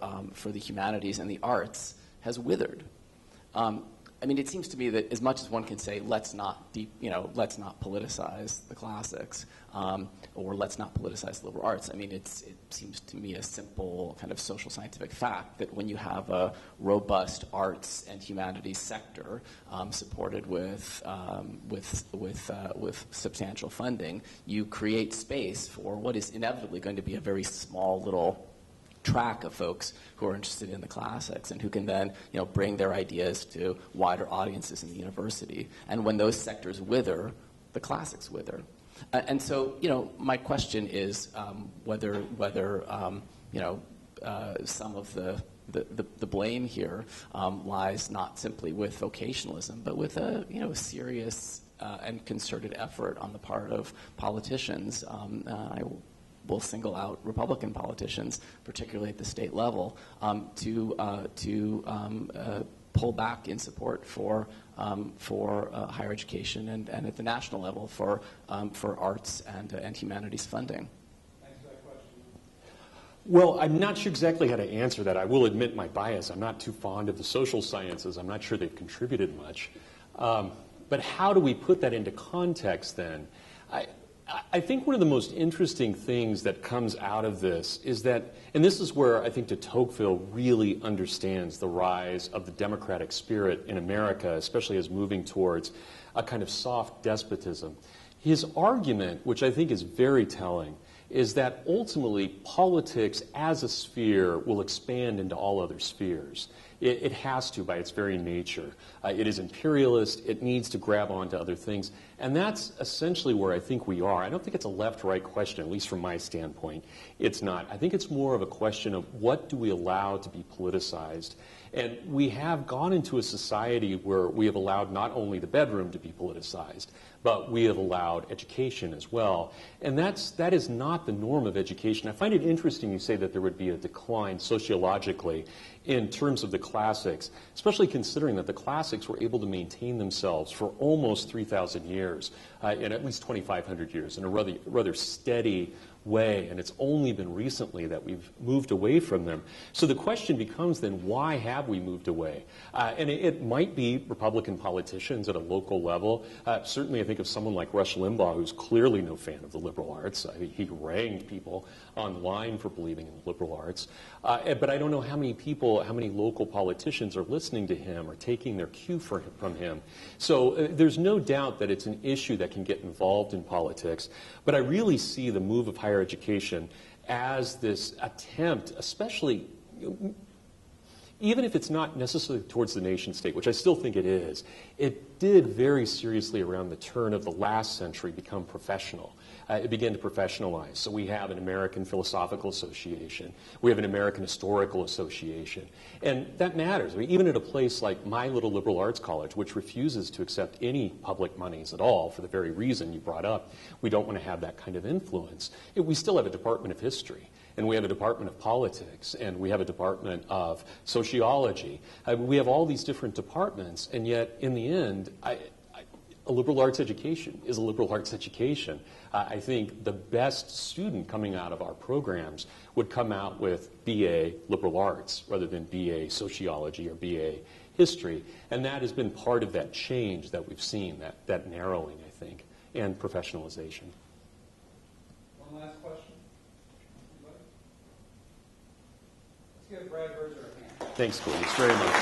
the humanities and the arts has withered. I mean, it seems to me that as much as one can say, let's not politicize the classics, or let's not politicize the liberal arts. I mean, it seems to me a simple kind of social scientific fact that when you have a robust arts and humanities sector supported with substantial funding, you create space for what is inevitably going to be a very small little track of folks who are interested in the classics and who can then bring their ideas to wider audiences in the university. And when those sectors wither, the classics wither. And so my question is whether some of the blame here lies not simply with vocationalism, but with a serious and concerted effort on the part of politicians. I will single out Republican politicians, particularly at the state level, to pull back in support for higher education and at the national level for arts and humanities funding. Thanks for that question. Well, I'm not sure exactly how to answer that. I will admit my bias. I'm not too fond of the social sciences. I'm not sure they've contributed much. But how do we put that into context then? I think one of the most interesting things that comes out of this is that, and this is where I think de Tocqueville really understands the rise of the democratic spirit in America, especially as moving towards a kind of soft despotism. His argument, which I think is very telling, is that ultimately politics as a sphere will expand into all other spheres. It has to by its very nature. It is imperialist. It needs to grab onto other things. And that's essentially where I think we are. I don't think it's a left-right question, at least from my standpoint. It's not. I think it's more of a question of what do we allow to be politicized. And we have gone into a society where we have allowed not only the bedroom to be politicized, but we have allowed education as well. And that is not the norm of education. I find it interesting you say that there would be a decline sociologically in terms of the classics, especially considering that the classics were able to maintain themselves for almost 3,000 years, in at least 2,500 years, in a rather steady way, and it's only been recently that we've moved away from them. So the question becomes then, why have we moved away? And it might be Republican politicians at a local level. Certainly I think of someone like Rush Limbaugh, who's clearly no fan of the liberal arts. He harangued people online for believing in the liberal arts. But I don't know how many local politicians are listening to him or taking their cue from him. So there's no doubt that it's an issue that can get involved in politics. But I really see the move of higher education as this attempt, especially, even if it's not necessarily towards the nation state, which I still think it is, it did very seriously around the turn of the last century become professional. It began to professionalize. So we have an American Philosophical Association. We have an American Historical Association. And that matters. I mean, even at a place like my little liberal arts college, which refuses to accept any public monies at all for the very reason you brought up, we don't want to have that kind of influence. We still have a Department of History. And we have a Department of Politics, and we have a Department of Sociology. We have all these different departments, and yet, in the end, a liberal arts education is a liberal arts education. I think the best student coming out of our programs would come out with BA Liberal Arts rather than BA Sociology or BA History. And that has been part of that change that we've seen, that narrowing, I think, and professionalization. One last question. Let's give Brad Birzer a hand. Thanks, Gordon. Very much.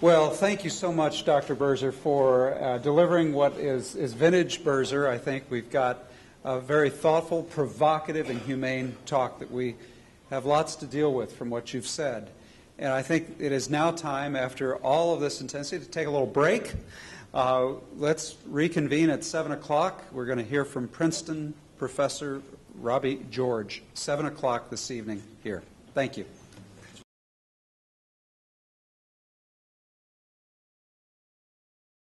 Well, thank you so much, Dr. Birzer, for delivering what is vintage Birzer. I think we've got a very thoughtful, provocative, and humane talk that we have lots to deal with from what you've said. And I think it is now time, after all of this intensity, to take a little break. Let's reconvene at 7 o'clock. We're going to hear from Princeton Professor Robbie George, 7 o'clock this evening here. Thank you.